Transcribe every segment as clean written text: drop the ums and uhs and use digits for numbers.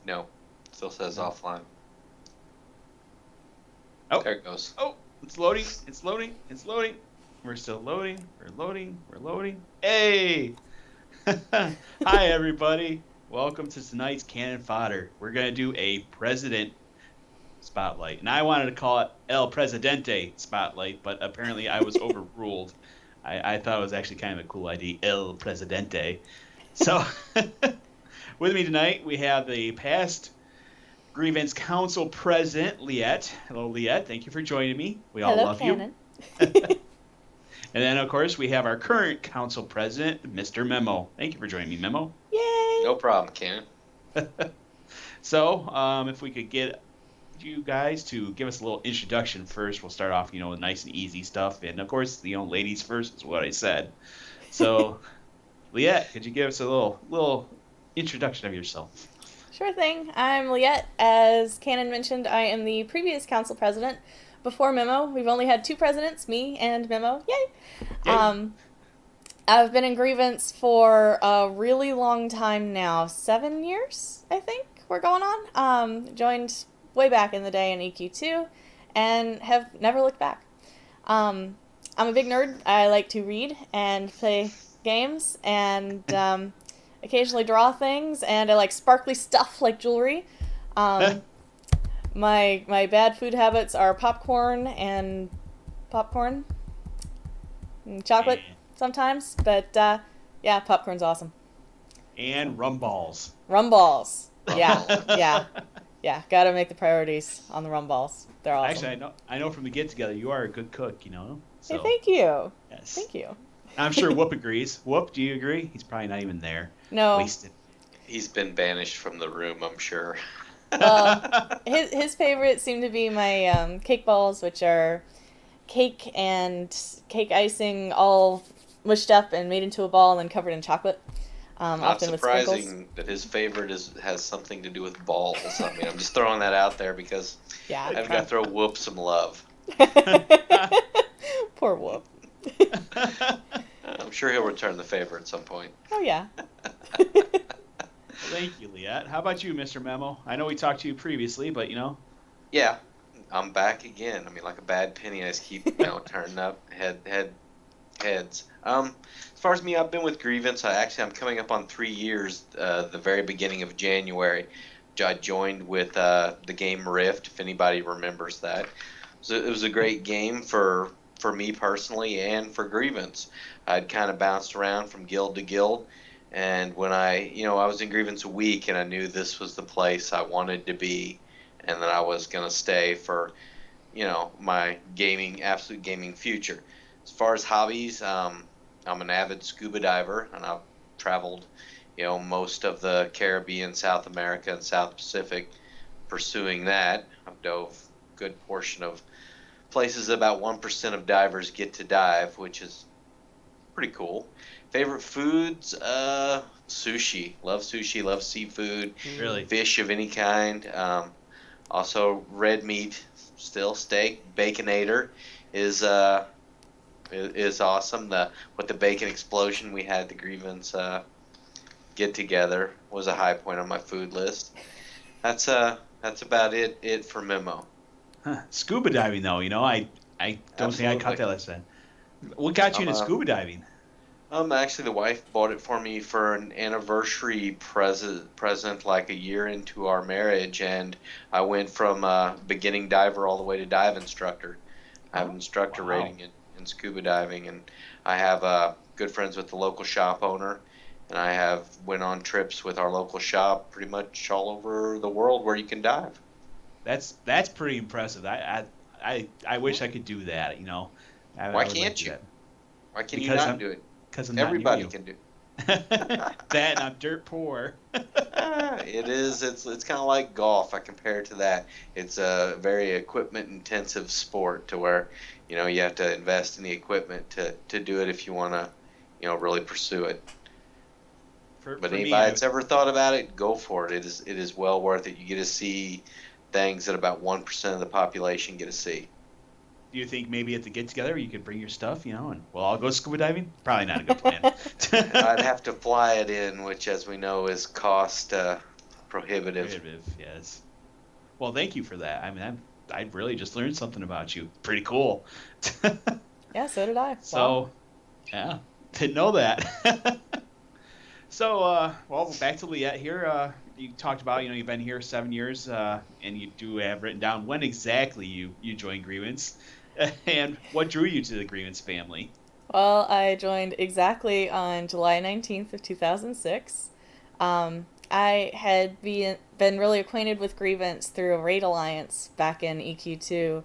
No, still says No. offline. Oh, There it goes. oh, it's loading. It's loading. It's loading. We're still loading. We're loading. We're loading. Hey! Hi, everybody. Welcome to tonight's Cannon Fodder. We're going to do a president spotlight. And I wanted to call it El Presidente spotlight, but apparently I was overruled. I thought it was actually kind of a cool idea, El Presidente. So, with me tonight, we have the past Grievance Council President, Liette. Hello, Liette. Thank you for joining me. We all Hello, love you. Kannon. And then, of course, we have our current Council President, Mr. Memo. Thank you for joining me, Memo. Yay! No problem, Cannon. So, if we could get you guys to give us a little introduction first, we'll start off, with nice and easy stuff. And, of course, ladies first is what I said. So, Liette, could you give us a little introduction of yourself? Sure thing. I'm Liette. As Kannon mentioned, I am the previous council president. Before Memo, we've only had two presidents, me and Memo. Yay! Yay. I've been in Grievance for a really long time now. 7 years, I think, we're going on. Joined way back in the day in EQ2 and have never looked back. I'm a big nerd. I like to read and play games and occasionally draw things, and I like sparkly stuff like jewelry. Um, my bad food habits are popcorn and chocolate sometimes, but yeah, popcorn's awesome. And rum balls. Rum balls. Yeah, Rumble. yeah. Gotta make the priorities on the rum balls. They're awesome. Actually, I know from the get together you are a good cook, So, Hey, thank you. yes. Thank you. I'm sure Whoop agrees. Whoop, do you agree? He's probably not even there. No. Wasted. He's been banished from the room, I'm sure. Well, his favorites seem to be my cake balls, which are cake and cake icing all mushed up and made into a ball and then covered in chocolate. Not Often with sprinkles. surprising that his favorite has something to do with balls. I mean, I'm just throwing that out there because Yeah. I've got to throw Whoop some love. Poor Whoop. I'm sure he'll return the favor at some point. Oh, yeah. Thank you, Liette. How about you, Mr. Memo? I know we talked to you previously, but Yeah, I'm back again. I mean, like a bad penny, I just keep turning up heads. As far as me, I've been with Grievance. I'm coming up on 3 years. The very beginning of January, I joined with the game Rift. If anybody remembers that, so it was a great game for me personally and for Grievance. I'd kind of bounced around from guild to guild, and when I was in Grievance a week, and I knew this was the place I wanted to be, and that I was gonna stay for my absolute gaming future. As far as hobbies, I'm an avid scuba diver, and I've traveled, most of the Caribbean, South America, and South Pacific pursuing that. I've dove a good portion of places about 1% of divers get to dive, which is pretty cool. Favorite foods? Sushi. Love sushi, love seafood, really. fish of any kind. Also, red meat, still steak, baconator is awesome. With the bacon explosion we had at the Grievance get together was a high point on my food list. That's about it for Memo. Scuba diving, though, I don't think I caught that last time. What got you into scuba diving? Actually, the wife bought it for me for an anniversary present like a year into our marriage, and I went from beginning diver all the way to dive instructor. I have an instructor rating in scuba diving, and I have good friends with the local shop owner, and I have went on trips with our local shop pretty much all over the world where you can dive. That's pretty impressive. I wish I could do that. Why can't you? Why can you not do it? Because everybody can do it. That, and I'm dirt poor. It is. It's kind of like golf. I compare it to that. It's a very equipment intensive sport to where you have to invest in the equipment to do it if you want to really pursue it. But anybody that's ever thought about it, go for it. It is well worth it. You get to see things that about 1% of the population get to see. Do you think maybe at the get together you could bring your stuff, and we'll all go scuba diving? Probably not a good plan. I'd have to fly it in, which, as we know, is cost prohibitive. Yes. Well, thank you for that. I mean, I really just learned something about you. Pretty cool. Yeah, so did I. So, yeah, didn't know that. So, well, back to Liette here. You talked about, you've been here 7 years, and you do have written down when exactly you joined Grievance, and what drew you to the Grievance family. Well, I joined exactly on July 19th of 2006. I had been really acquainted with Grievance through a raid alliance back in EQ2.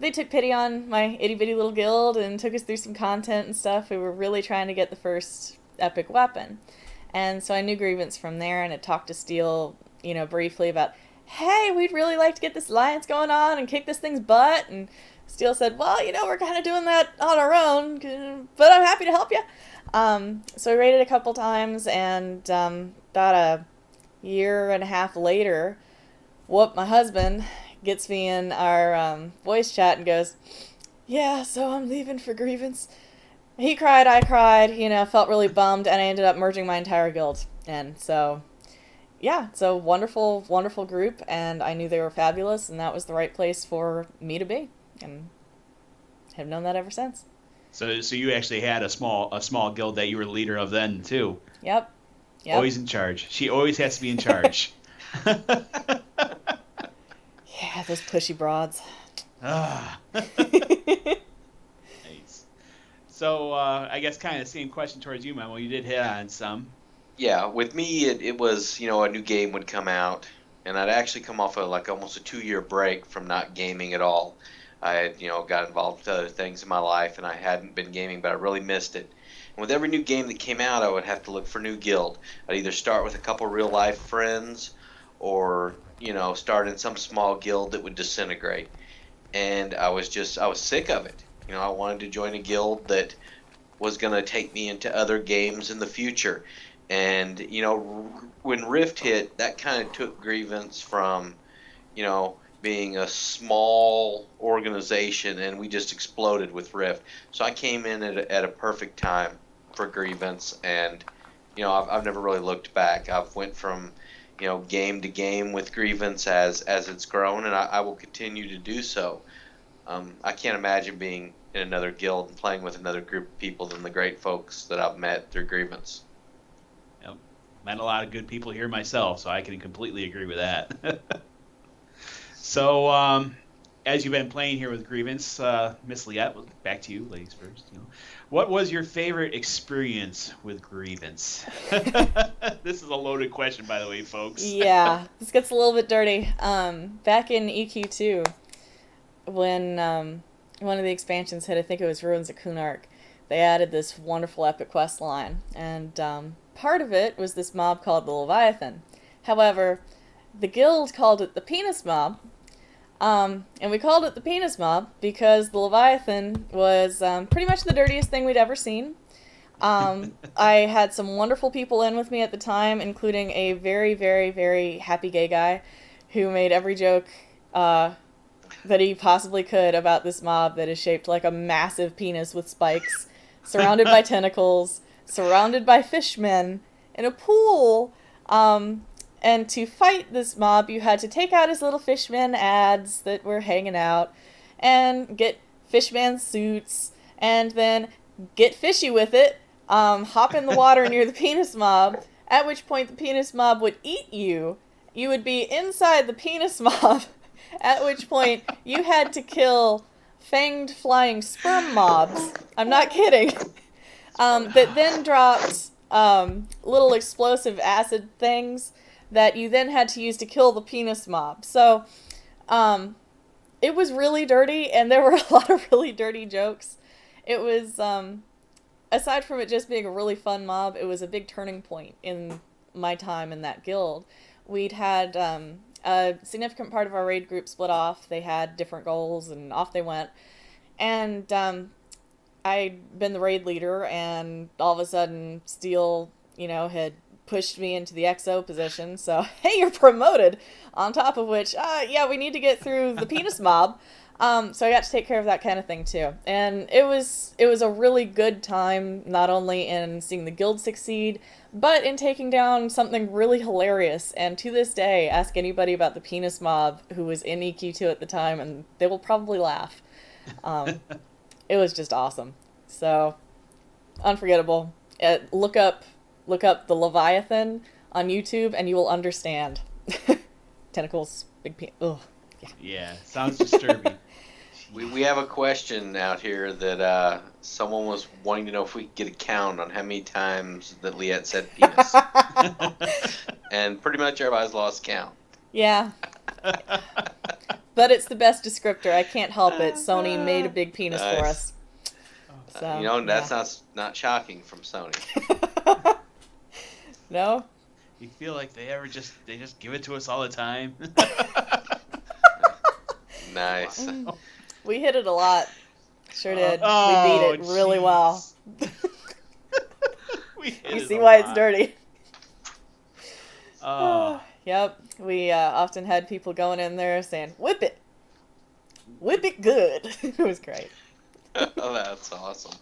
They took pity on my itty-bitty little guild and took us through some content and stuff. We were really trying to get the first epic weapon. And so I knew Grievance from there and had talked to Steel, briefly about, hey, we'd really like to get this alliance going on and kick this thing's butt. And Steel said, well, we're kind of doing that on our own, but I'm happy to help you. So we raided a couple times, and about a year and a half later, my husband gets me in our voice chat and goes, yeah, so I'm leaving for Grievance. He cried, I cried, felt really bummed, and I ended up merging my entire guild. And so, yeah, it's a wonderful, wonderful group, and I knew they were fabulous, and that was the right place for me to be, and have known that ever since. So you actually had a small guild that you were the leader of then too. Yep. Always in charge. She always has to be in charge. Yeah, those pushy broads. Nice. So I guess kind of the same question towards you, Memo. You did hit on some. Yeah, with me, it was, a new game would come out, and I'd actually come off of like almost a 2-year break from not gaming at all. I had, got involved with other things in my life, and I hadn't been gaming, but I really missed it. And with every new game that came out, I would have to look for a new guild. I'd either start with a couple real-life friends or, start in some small guild that would disintegrate. And I was sick of it. I wanted to join a guild that was going to take me into other games in the future. And, when Rift hit, that kind of took Grievance from, being a small organization, and we just exploded with Rift. So I came in at a perfect time for Grievance, and, I've never really looked back. I've went from, game to game with Grievance as it's grown, and I will continue to do so. I can't imagine being in another guild and playing with another group of people than the great folks that I've met through Grievance. Yep. Met a lot of good people here myself, so I can completely agree with that. So, as you've been playing here with Grievance, Miss Liette, back to you, ladies first. What was your favorite experience with Grievance? This is a loaded question, by the way, folks. Yeah, this gets a little bit dirty. Back in EQ2, when one of the expansions hit, I think it was Ruins of Kunark, they added this wonderful epic quest line, and part of it was this mob called the Leviathan. However, the guild called it the Penis Mob. And we called it the Penis Mob because the Leviathan was pretty much the dirtiest thing we'd ever seen. I had some wonderful people in with me at the time, including a very, very, very happy gay guy who made every joke that he possibly could about this mob that is shaped like a massive penis with spikes, surrounded by tentacles, surrounded by fishmen, in a pool. And to fight this mob, you had to take out his little fishman ads that were hanging out and get fishman suits and then get fishy with it, hop in the water near the penis mob, at which point the penis mob would eat you. You would be inside the penis mob, at which point you had to kill fanged flying sperm mobs. I'm not kidding. That then dropped little explosive acid things that you then had to use to kill the penis mob. So, it was really dirty, and there were a lot of really dirty jokes. It was, aside from it just being a really fun mob, it was a big turning point in my time in that guild. We'd had a significant part of our raid group split off. They had different goals, and off they went. And I'd been the raid leader, and all of a sudden, Steel, had pushed me into the XO position, so, hey, you're promoted! On top of which, yeah, we need to get through the penis mob. So I got to take care of that kind of thing too, and it was a really good time, not only in seeing the guild succeed, but in taking down something really hilarious. And to this day, ask anybody about the penis mob who was in EQ2 at the time, and they will probably laugh. Um, it was just awesome. So unforgettable. Look up the Leviathan on YouTube, and you will understand. Tentacles, big penis. Ugh. Yeah, sounds disturbing. We have a question out here that someone was wanting to know if we could get a count on how many times that Liette said penis. And pretty much everybody's lost count. Yeah, but it's the best descriptor. I can't help it. Sony made a big penis for Nice. us. So, You know, that's yeah. not shocking from Sony. No? You feel like they just give it to us all the time. Nice. We hit it a lot. Sure did. Oh, We beat it really well. We hit You it see a why it's lot. dirty. Oh, Yep. We often had people going in there saying, "Whip it. Whip it good." It was great. Oh, that's awesome.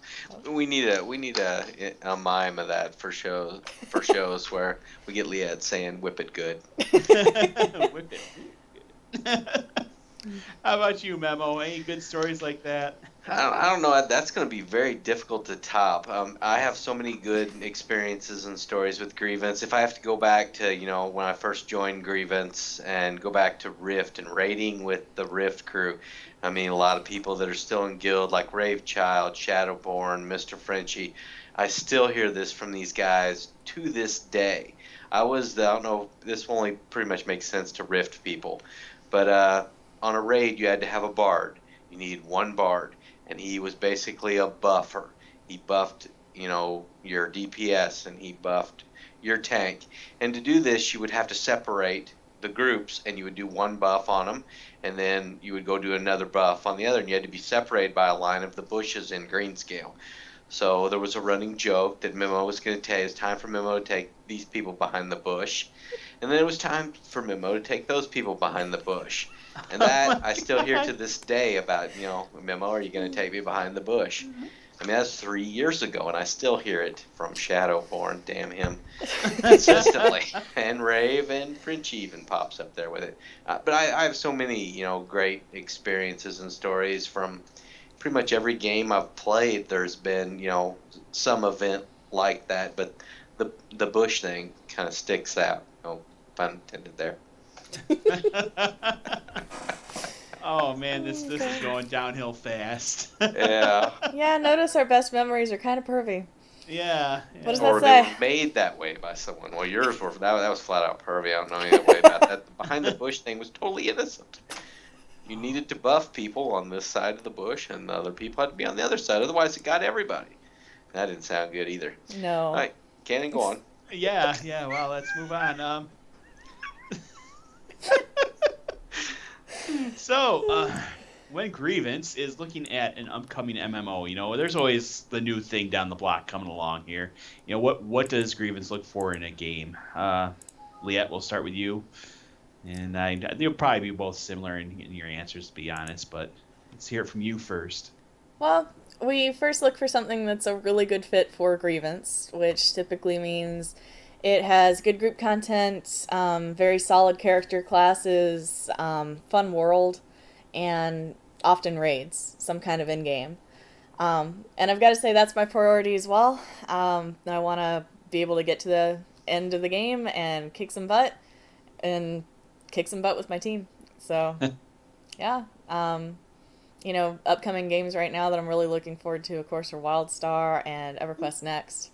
We need a mime of that for shows where we get Liette saying "whip it good." whip it. How about you, Memo? Any good stories like that? I don't know. That's going to be very difficult to top. I have so many good experiences and stories with Grievance. If I have to go back to, when I first joined Grievance and go back to Rift and raiding with the Rift crew, I mean, a lot of people that are still in guild, like Rave Child, Shadowborn, Mr. Frenchie. I still hear this from these guys to this day. I don't know, this only pretty much makes sense to Rift people, but on a raid, you had to have a bard. You needed one bard, and he was basically a buffer. He buffed, your DPS, and he buffed your tank. And to do this, you would have to separate the groups, and you would do one buff on them, and then you would go do another buff on the other, and you had to be separated by a line of the bushes in Greenscale. So there was a running joke that Memo was going to take. It's time for Memo to take these people behind the bush, and then it was time for Memo to take those people behind the bush. And that I still hear to this day about, Memo, are you going to take me behind the bush? I mean, that's 3 years ago, and I still hear it from Shadowborn, damn him, consistently. And Rave and French even pops up there with it. But I have so many, great experiences and stories from pretty much every game I've played. There's been, some event like that, but the bush thing kind of sticks out. No pun intended there. Oh man, this is going downhill fast. Yeah. Yeah, notice our best memories are kind of pervy. Yeah. What does Or that they say? were made that way by someone. Well, yours were that was flat out pervy. I don't know any way about that. The behind the bush thing was totally innocent. You needed to buff people on this side of the bush, and the other people had to be on the other side. Otherwise, it got everybody. That didn't sound good either. No. All right, Cannon, go on. Yeah. Well, let's move on. So, when Grievance is looking at an upcoming MMO, there's always the new thing down the block coming along here. What does Grievance look for in a game? Liette, we'll start with you. And you'll probably be both similar in your answers, to be honest, but let's hear it from you first. Well, we first look for something that's a really good fit for Grievance, which typically means it has good group content, very solid character classes, fun world, and often raids, some kind of in-game. And I've got to say that's my priority as well. I want to be able to get to the end of the game and kick some butt with my team. So, yeah. Upcoming games right now that I'm really looking forward to, of course, are WildStar and EverQuest Next.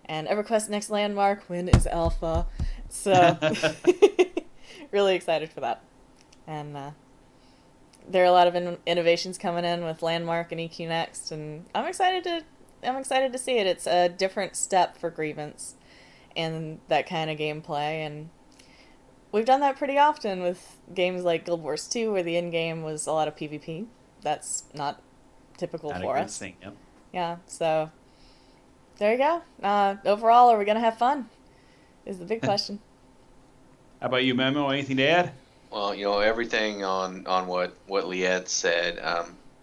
And EverQuest Next Landmark, when is Alpha? So, really excited for that. And there are a lot of innovations coming in with Landmark and EQ Next, and I'm excited to see it. It's a different step for Grievance and that kind of gameplay, and we've done that pretty often with games like Guild Wars 2, where the end game was a lot of PvP. That's not typical Not for a good us. thing, yep. Yeah, so there you go. Overall, are we gonna have fun? Is the big question. How about you, Memo? Anything to add? Well, everything on what Liette said,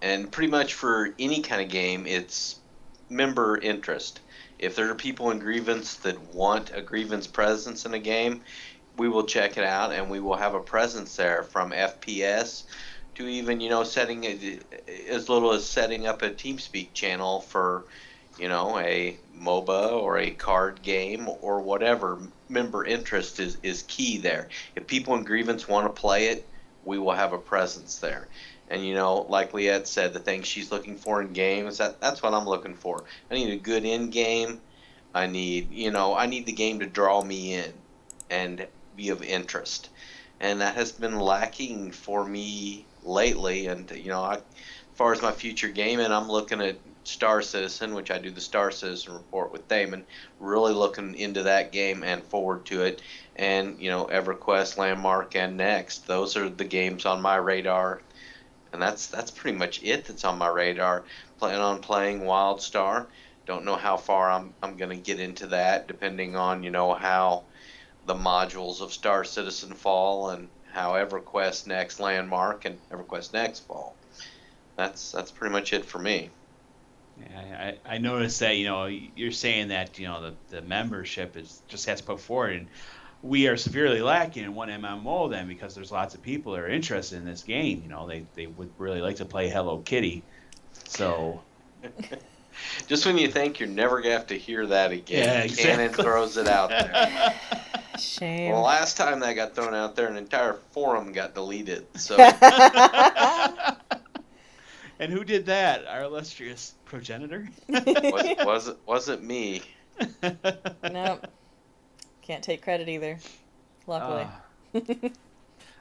and pretty much for any kind of game, it's member interest. If there are people in Grievance that want a Grievance presence in a game, we will check it out and we will have a presence there, from FPS to even setting as little as setting up a TeamSpeak channel for a MOBA or a card game or whatever. Member interest is key there. If people in Grievance want to play it, we will have a presence there. And like Liette said, the things she's looking for in games, that's what I'm looking for. I need a good end game. I need the game to draw me in and be of interest. And that has been lacking for me lately. And as far as my future gaming, I'm looking at Star Citizen, which I do the Star Citizen report with Damon, really looking into that game and forward to it. And EverQuest, Landmark, and Next, those are the games on my radar, and that's pretty much it that's on my radar. Plan on playing WildStar. Don't know how far I'm gonna get into that, depending on how the modules of Star Citizen fall and how EverQuest Next, Landmark, and EverQuest Next fall. That's pretty much it for me. Yeah, I noticed that you're saying that the membership is just has to put forward, and we are severely lacking in one MMO then, because there's lots of people that are interested in this game. They would really like to play Hello Kitty. So Just when you think you're never gonna have to hear that again, yeah, exactly. Kannon throws it out there. Shame. Well, last time that got thrown out there, an entire forum got deleted. So And who did that? Our illustrious progenitor? wasn't me. Nope. Can't take credit either. Luckily.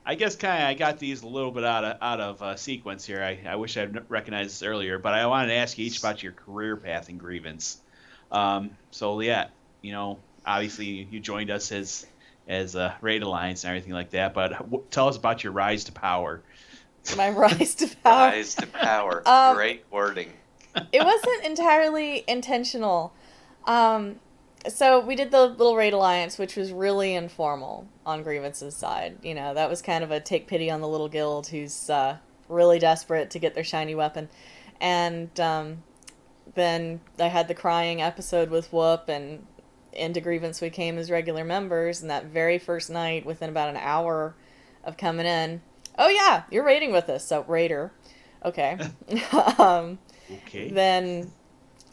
I guess I got these a little bit out of sequence here. I wish I'd recognized this earlier, but I wanted to ask you each about your career path in Grievance. So Liette, obviously you joined us as a Raid Alliance and everything like that, but tell us about your rise to power. My rise to power. Rise to power. Great wording. It wasn't entirely intentional. So we did the little Raid Alliance, which was really informal on Grievance's side. That was kind of a take pity on the little guild who's really desperate to get their shiny weapon. And then I had the crying episode with Whoop, and into Grievance we came as regular members. And that very first night, within about an hour of coming in, oh yeah, you're raiding with us, so Raider. Okay. Okay. Then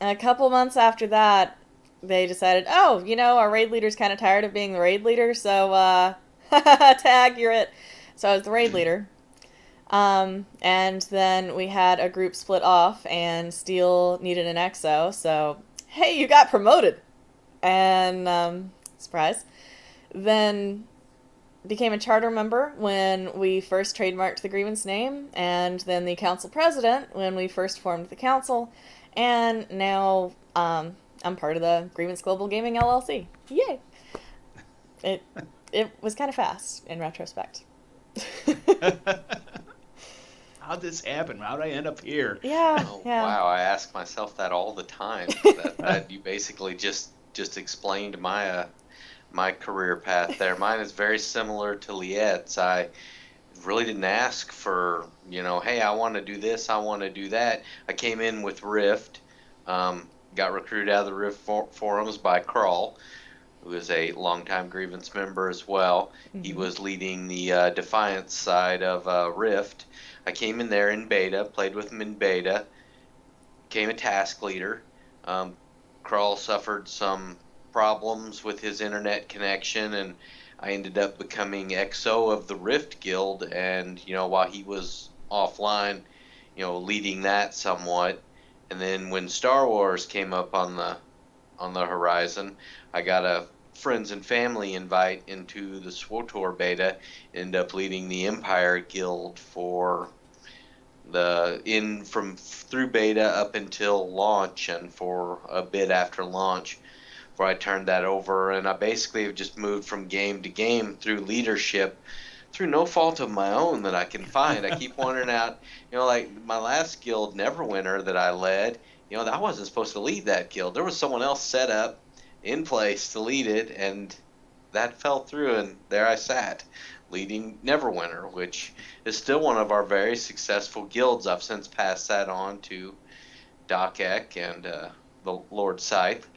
a couple months after that, they decided, our raid leader's kind of tired of being the raid leader, so, tag, you're it. So I was the raid leader. And then we had a group split off, and Steel needed an EXO, so, hey, you got promoted! And, surprise. Then became a charter member when we first trademarked the Grievance name, and then the council president when we first formed the council, and now, I'm part of the Grievance Global Gaming LLC. Yay! It was kind of fast in retrospect. How'd this happen? How'd I end up here? Yeah. Wow, I ask myself that all the time. That you basically just explained my career path there. Mine is very similar to Liette's. I really didn't ask for, hey, I want to do this, I want to do that. I came in with Rift. Got recruited out of the Rift forums by Krull, who is a longtime Grievance member as well. Mm-hmm. He was leading the Defiance side of Rift. I came in there in beta, played with him in beta, became a task leader. Krull suffered some problems with his internet connection, and I ended up becoming XO of the Rift Guild, and while he was offline, leading that somewhat. And then when Star Wars came up on the horizon, I got a friends and family invite into the SWTOR beta, ended up leading the Empire Guild for through beta up until launch, and for a bit after launch, where I turned that over, and I basically have just moved from game to game through leadership, through no fault of my own that I can find. I keep wondering out, like my last guild, Neverwinter, that I led, I wasn't supposed to lead that guild. There was someone else set up in place to lead it, and that fell through, and there I sat, leading Neverwinter, which is still one of our very successful guilds. I've since passed that on to Doc Eck and the Lord Scythe.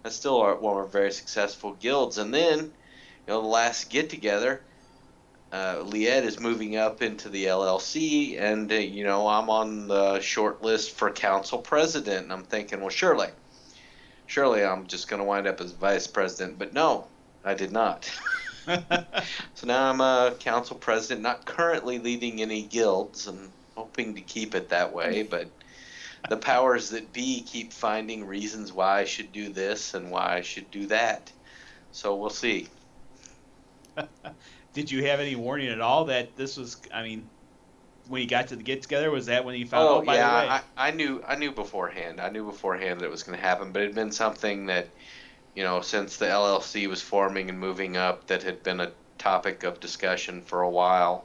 That's still one of our very successful guilds. And then, the last get together, Liet is moving up into the LLC, and I'm on the short list for council president. And I'm thinking, well, surely I'm just going to wind up as vice president. But no, I did not. So now I'm a council president, not currently leading any guilds, and hoping to keep it that way. But the powers that be keep finding reasons why I should do this and why I should do that. So we'll see. Did you have any warning at all that this was? I mean, when you got to the get together, was that when you found? Oh, by the way, I knew beforehand. I knew beforehand that it was going to happen, but it had been something that, since the LLC was forming and moving up, that had been a topic of discussion for a while.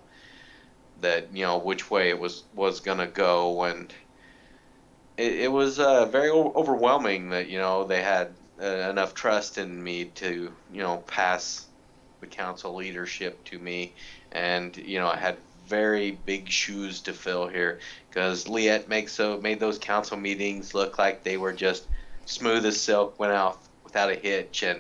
That which way it was going to go, and it was very overwhelming that they had enough trust in me to pass the council leadership to me, and I had very big shoes to fill here, because Liet made those council meetings look like they were just smooth as silk, went out without a hitch, and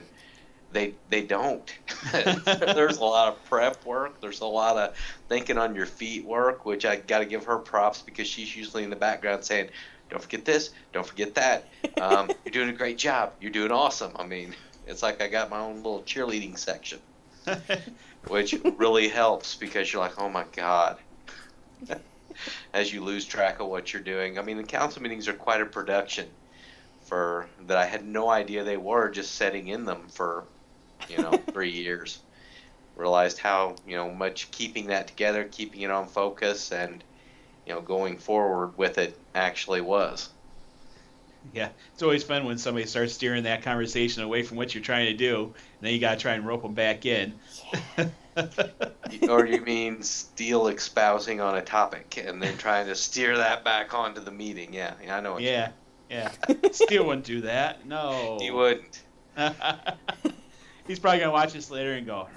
they don't. There's a lot of prep work. There's a lot of thinking on your feet work, which I got to give her props, because she's usually in the background saying, "Don't forget this, don't forget that. You're doing a great job. You're doing awesome." I mean, it's like I got my own little cheerleading section. Which really helps, because you're like, oh my god, as you lose track of what you're doing. I mean, the council meetings are quite a production for that. I had no idea they were, just sitting in them for 3 years. Realized how much keeping that together, keeping it on focus, and going forward with it actually was. Yeah, it's always fun when somebody starts steering that conversation away from what you're trying to do, and then you gotta try and rope them back in. Or you mean Steele espousing on a topic and then trying to steer that back onto the meeting? Yeah, I know. Yeah. Steele wouldn't do that. No. He wouldn't. He's probably gonna watch this later and go.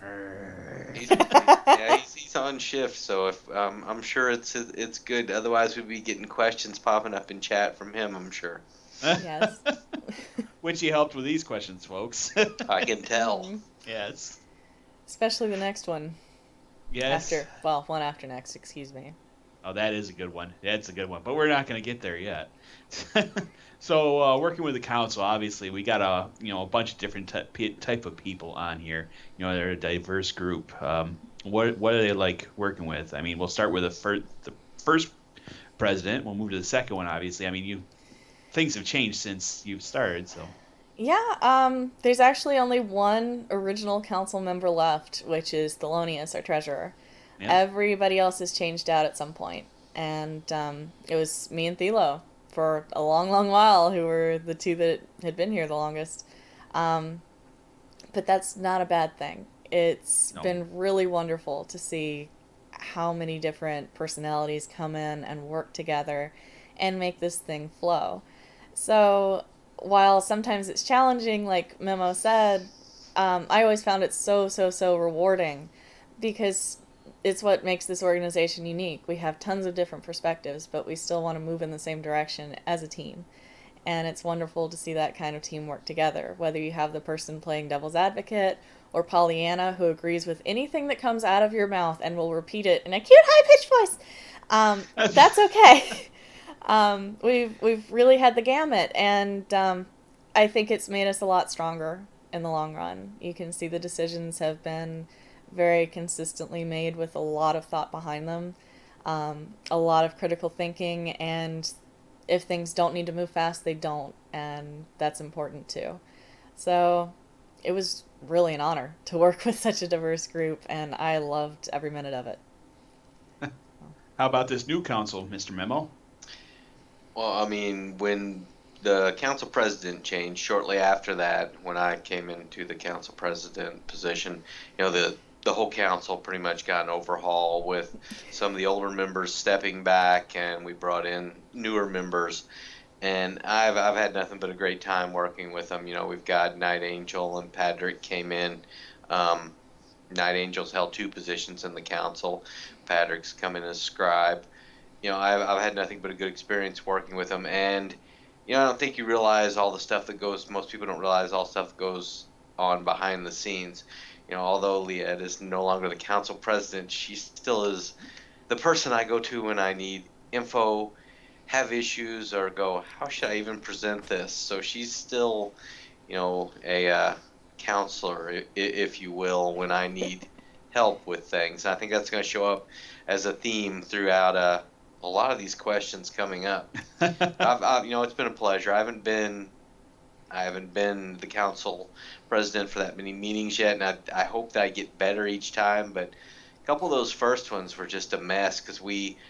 He's on shift, so if I'm sure it's good. Otherwise, we'd be getting questions popping up in chat from him, I'm sure. Yes. Which he helped with these questions, folks. I can tell. Yes. Especially the next one. Yes. One after next, excuse me. Oh, that is a good one. That's a good one. But we're not going to get there yet. So, working with the council, obviously, we got a bunch of different type of people on here. They're a diverse group. What are they like working with? I mean, we'll start with the first president. We'll move to the second one, obviously. I mean, things have changed since you've started, so. Yeah, there's actually only one original council member left, which is Thelonious, our treasurer. Yeah. Everybody else has changed out at some point. And it was me and Thelo for a long, long while who were the two that had been here the longest. But that's not a bad thing. It's been really wonderful to see how many different personalities come in and work together and make this thing flow. So while sometimes it's challenging, like Memo said, I always found it so rewarding, because it's what makes this organization unique. We have tons of different perspectives, but we still want to move in the same direction as a team. And it's wonderful to see that kind of team work together, whether you have the person playing devil's advocate or Pollyanna, who agrees with anything that comes out of your mouth and will repeat it in a cute high-pitched voice. That's okay. We've really had the gamut, and I think it's made us a lot stronger in the long run. You can see the decisions have been very consistently made with a lot of thought behind them, a lot of critical thinking, and if things don't need to move fast, they don't, and that's important too. So it was really an honor to work with such a diverse group, and I loved every minute of it. How about this new council, Mr. Memo? Well, I mean, when the council president changed, shortly after that, when I came into the council president position, the whole council pretty much got an overhaul, with some of the older members stepping back, and we brought in newer members. And I've had nothing but a great time working with them. We've got Night Angel and Patrick came in Night Angel's held 2 positions in the council. Patrick's come in as scribe. I've had nothing but a good experience working with him, and I don't think you realize all the stuff that goes. Most people don't realize all the stuff that goes on behind the scenes. Although Liette is no longer the council president, she still is the person I go to when I need info, have issues, or go, how should I even present this? So she's still, a counselor, if you will, when I need help with things. I think that's going to show up as a theme throughout a lot of these questions coming up. It's been a pleasure. I haven't been the council president for that many meetings yet, and I hope that I get better each time. But a couple of those first ones were just a mess because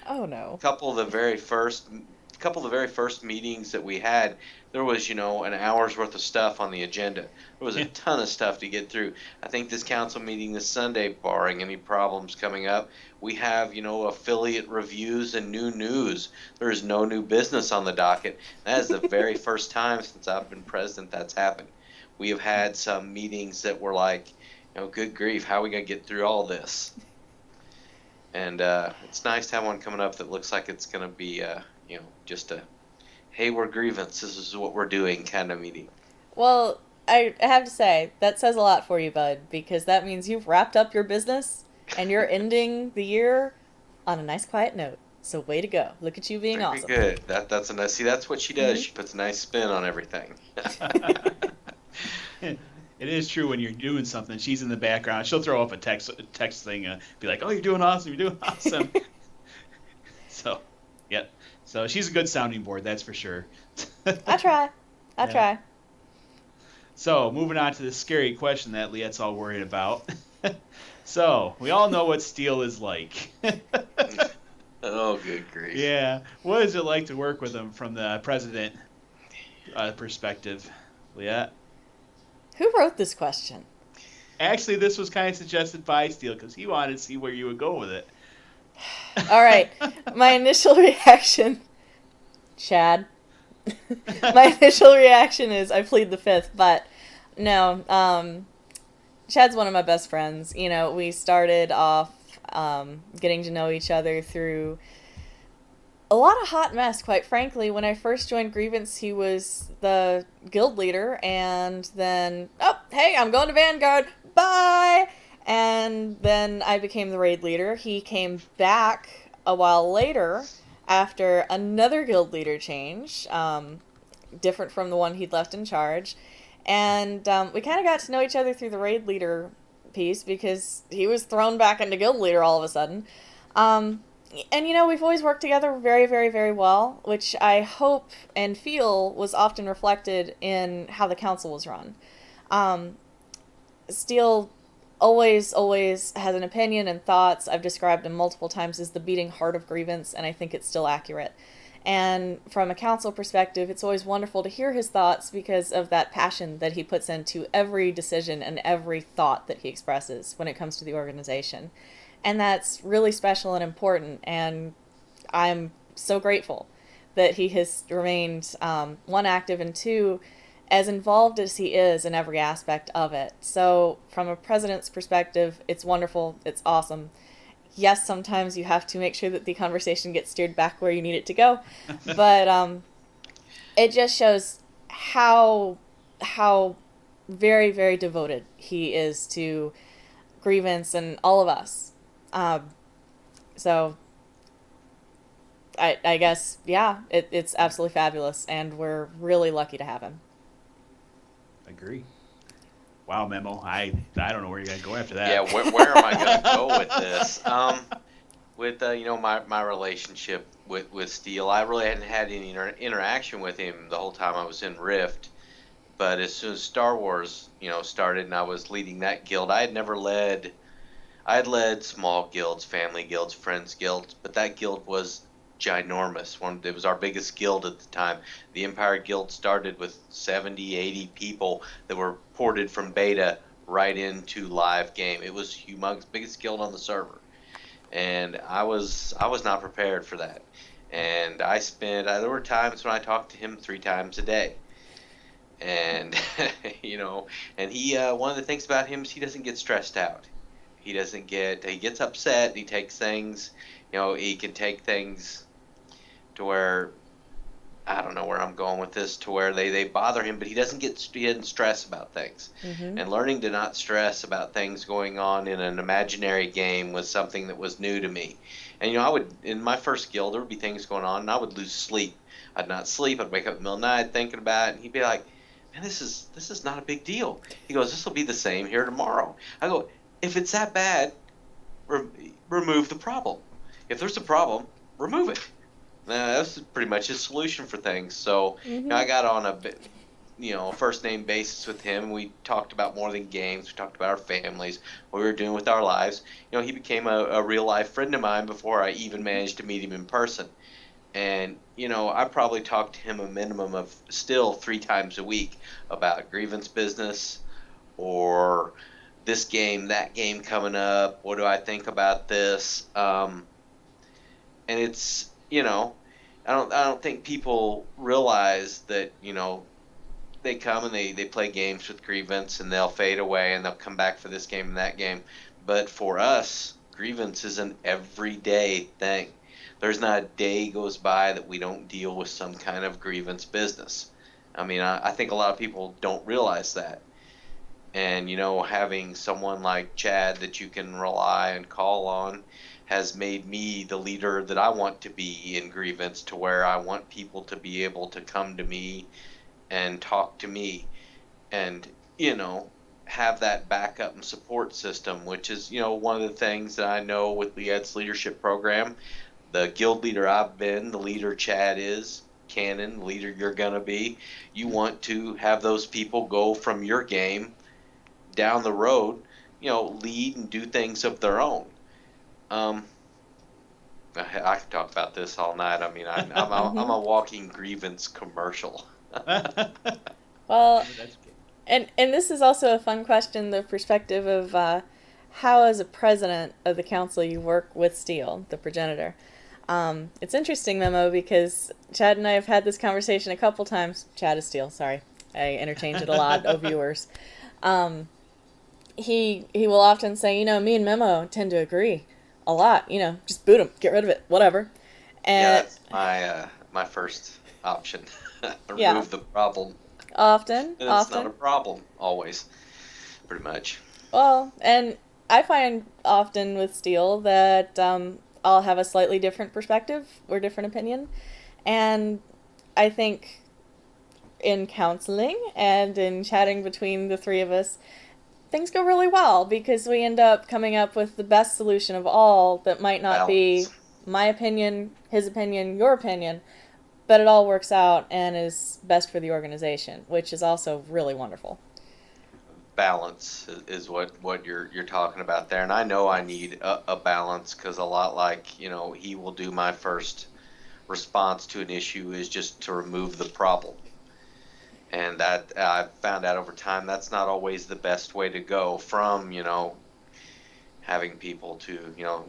Oh no. a couple of the very first meetings that we had, there was an hour's worth of stuff on the agenda. There was a ton of stuff to get through. I think this council meeting this Sunday, barring any problems coming up, we have affiliate reviews and new news. There is no new business on the docket. That is the very first time since I've been president that's happened. We have had some meetings that were like, good grief, how are we gonna get through all this? And it's nice to have one coming up that looks like it's going to be, just a, hey, we're Grievance, this is what we're doing kind of meeting. Well, I have to say, that says a lot for you, bud, because that means you've wrapped up your business and you're ending the year on a nice, quiet note. So way to go. Look at you being Very awesome. good. That's a nice, see, that's what she does. Mm-hmm. She puts a nice spin on everything. It is true when you're doing something, she's in the background. She'll throw up a text thing, be like, "Oh, you're doing awesome! You're doing awesome!" So, yeah. So she's a good sounding board, that's for sure. I try. So, moving on to the scary question that Liette's all worried about. So, we all know what steel is like. Oh, good grief. Yeah. What is it like to work with him from the president perspective, Liette? Who wrote this question? Actually, this was kind of suggested by Steele because he wanted to see where you would go with it. All right. My initial reaction, Chad. My initial reaction is I plead the fifth, but no. Chad's one of my best friends. We started off getting to know each other through a lot of hot mess, quite frankly. When I first joined Grievance, he was the guild leader, and then, oh, hey, I'm going to Vanguard, bye! And then I became the raid leader. He came back a while later after another guild leader change, different from the one he'd left in charge. And we kind of got to know each other through the raid leader piece because he was thrown back into guild leader all of a sudden. And, we've always worked together very, very, very well, which I hope and feel was often reflected in how the council was run. Steele always has an opinion and thoughts. I've described him multiple times as the beating heart of Grievance, and I think it's still accurate. And from a council perspective, it's always wonderful to hear his thoughts because of that passion that he puts into every decision and every thought that he expresses when it comes to the organization. And that's really special and important, and I'm so grateful that he has remained, one, active, and two, as involved as he is in every aspect of it. So from a president's perspective, it's wonderful, it's awesome. Yes, sometimes you have to make sure that the conversation gets steered back where you need it to go, but it just shows how very, very devoted he is to Grievance and all of us. So I guess, yeah, it's absolutely fabulous, and we're really lucky to have him. Agree. Wow, Memo. I don't know where you're going to go after that. Yeah, where am I going to go with this? With my relationship with Steele, I really hadn't had any interaction with him the whole time I was in Rift. But as soon as Star Wars, started and I was leading that guild, I had led small guilds, family guilds, friends guilds, but that guild was ginormous. It was our biggest guild at the time. The Empire Guild started with 70, 80 people that were ported from beta right into live game. It was humongous, biggest guild on the server. And I was not prepared for that. And there were times when I talked to him 3 times a day. and and he one of the things about him is he doesn't get stressed out. He gets upset. He takes things, he can take things to where I don't know where I'm going with this, to where they bother him, but he doesn't stress about things. Mm-hmm. And learning to not stress about things going on in an imaginary game was something that was new to me. And I would, in my first guild, there would be things going on, and I would lose sleep. I'd not sleep. I'd wake up in the middle of the night thinking about it, and he'd be like, "Man, this is not a big deal." He goes, "This will be the same here tomorrow." I go, "If it's that bad, remove the problem. If there's a problem, remove it." That's pretty much his solution for things. So Mm-hmm. I got on first name basis with him. We talked about more than games. We talked about our families, what we were doing with our lives. He became a real life friend of mine before I even managed to meet him in person. And I probably talked to him a minimum of still 3 times a week about grievance business or this game, that game coming up. What do I think about this? And it's I don't think people realize that they come and they play games with Grievance and they'll fade away and they'll come back for this game and that game. But for us, Grievance is an everyday thing. There's not a day goes by that we don't deal with some kind of Grievance business. I mean, I think a lot of people don't realize that. And having someone like Chad that you can rely and call on has made me the leader that I want to be in Grievance, to where I want people to be able to come to me and talk to me and have that backup and support system, which is one of the things that I know with Lead's leadership program. The guild leader I've been, the leader Chad is, Kannon, the leader you're gonna be. You want to have those people go from your game down the road, lead and do things of their own. I could talk about this all night. I mean, I'm a walking Grievance commercial. Well, That's okay. and this is also a fun question, the perspective of how, as a president of the council, you work with Steel, the progenitor. It's interesting, Memo, because Chad and I have had this conversation a couple times. Chad is Steel, sorry. I interchange it a lot, viewers. He will often say, me and Memo tend to agree a lot. Just boot him, get rid of it, whatever. Yeah, And that's my first option. Remove Yeah. the problem. often, And it's not a often, problem, always, pretty much. well, and I find often with Steel that I'll have a slightly different perspective or different opinion, and I think in counseling and in chatting between the three of us, things go really well because we end up coming up with the best solution of all that might not be Balance. my opinion, his opinion, your opinion, but it all works out and is best for the organization, which is also really wonderful. Balance is what you're talking about there, and I know I need a balance, because a lot like he will do my first response to an issue is just to remove the problem. And that I've found out over time that's not always the best way to go from having people to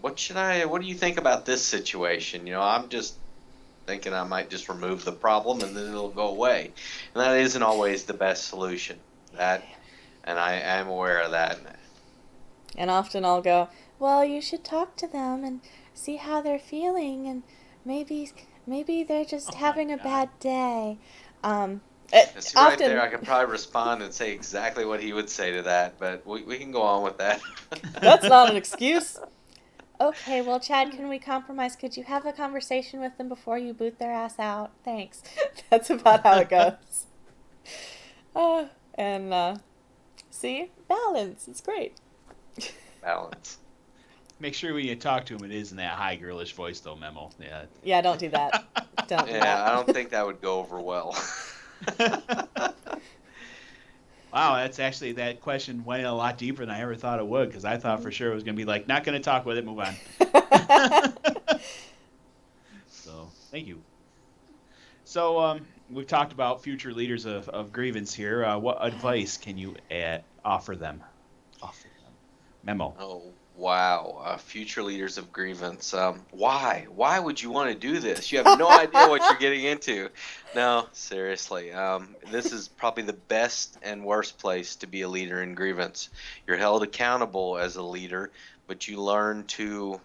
what do you think about this situation? I'm just thinking I might just remove the problem and then it'll go away, and that isn't always the best solution. And I am aware of that. And often I'll go, well, you should talk to them and see how they're feeling, and maybe they're just Oh my having a God. bad day. See, right Often, there, I could probably respond and say exactly what he would say to that, but we can go on with that. that's not an excuse. Okay, well, Chad, can we compromise? Could you have a conversation with them before you boot their ass out? Thanks. That's about how it goes. And see, balance. It's great. Balance. Make sure when you talk to him, it is in that high girlish voice, though, Memo. Yeah. Yeah, don't do that. Don't do Yeah, I don't that. think that would go over well. Wow, that question went a lot deeper than I ever thought it would, because I thought for sure it was going to be like, not going to talk with it, move on. So, thank you. So, we've talked about future leaders of Grievance here. What advice can you offer them? Memo. Oh, Wow, future leaders of Grievance. Why? Why would you want to do this? You have no idea what you're getting into. No, seriously. This is probably the best and worst place to be a leader in Grievance. You're held accountable as a leader, but you learn to,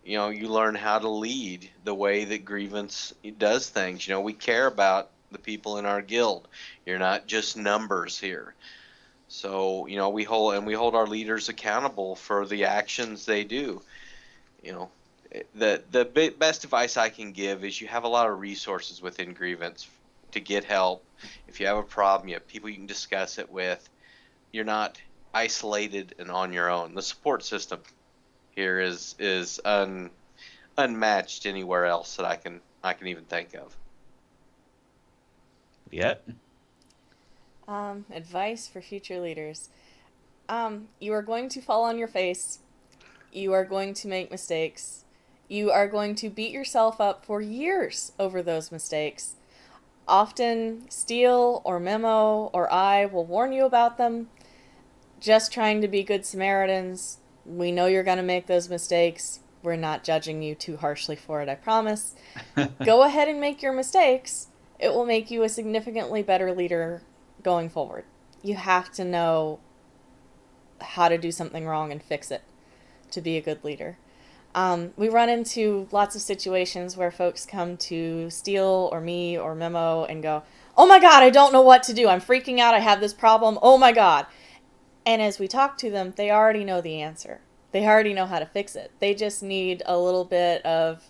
you learn how to lead the way that Grievance does things. We care about the people in our guild. You're not just numbers here. So, we hold our leaders accountable for the actions they do. You know, the best advice I can give is you have a lot of resources within Grievance to get help. If you have a problem, you have people you can discuss it with. You're not isolated and on your own. The support system here is unmatched anywhere else that I can even think of. Yeah. Advice for future leaders. You are going to fall on your face. You are going to make mistakes. You are going to beat yourself up for years over those mistakes. Often, Steele or Memo or I will warn you about them. Just trying to be good Samaritans. We know you're going to make those mistakes. We're not judging you too harshly for it, I promise. Go ahead and make your mistakes. It will make you a significantly better leader going forward. You have to know how to do something wrong and fix it to be a good leader. We run into lots of situations where folks come to Steele or me or Memo and go, "Oh my God, I don't know what to do. I'm freaking out. I have this problem. Oh my God." And as we talk to them, they already know the answer. They already know how to fix it. They just need a little bit of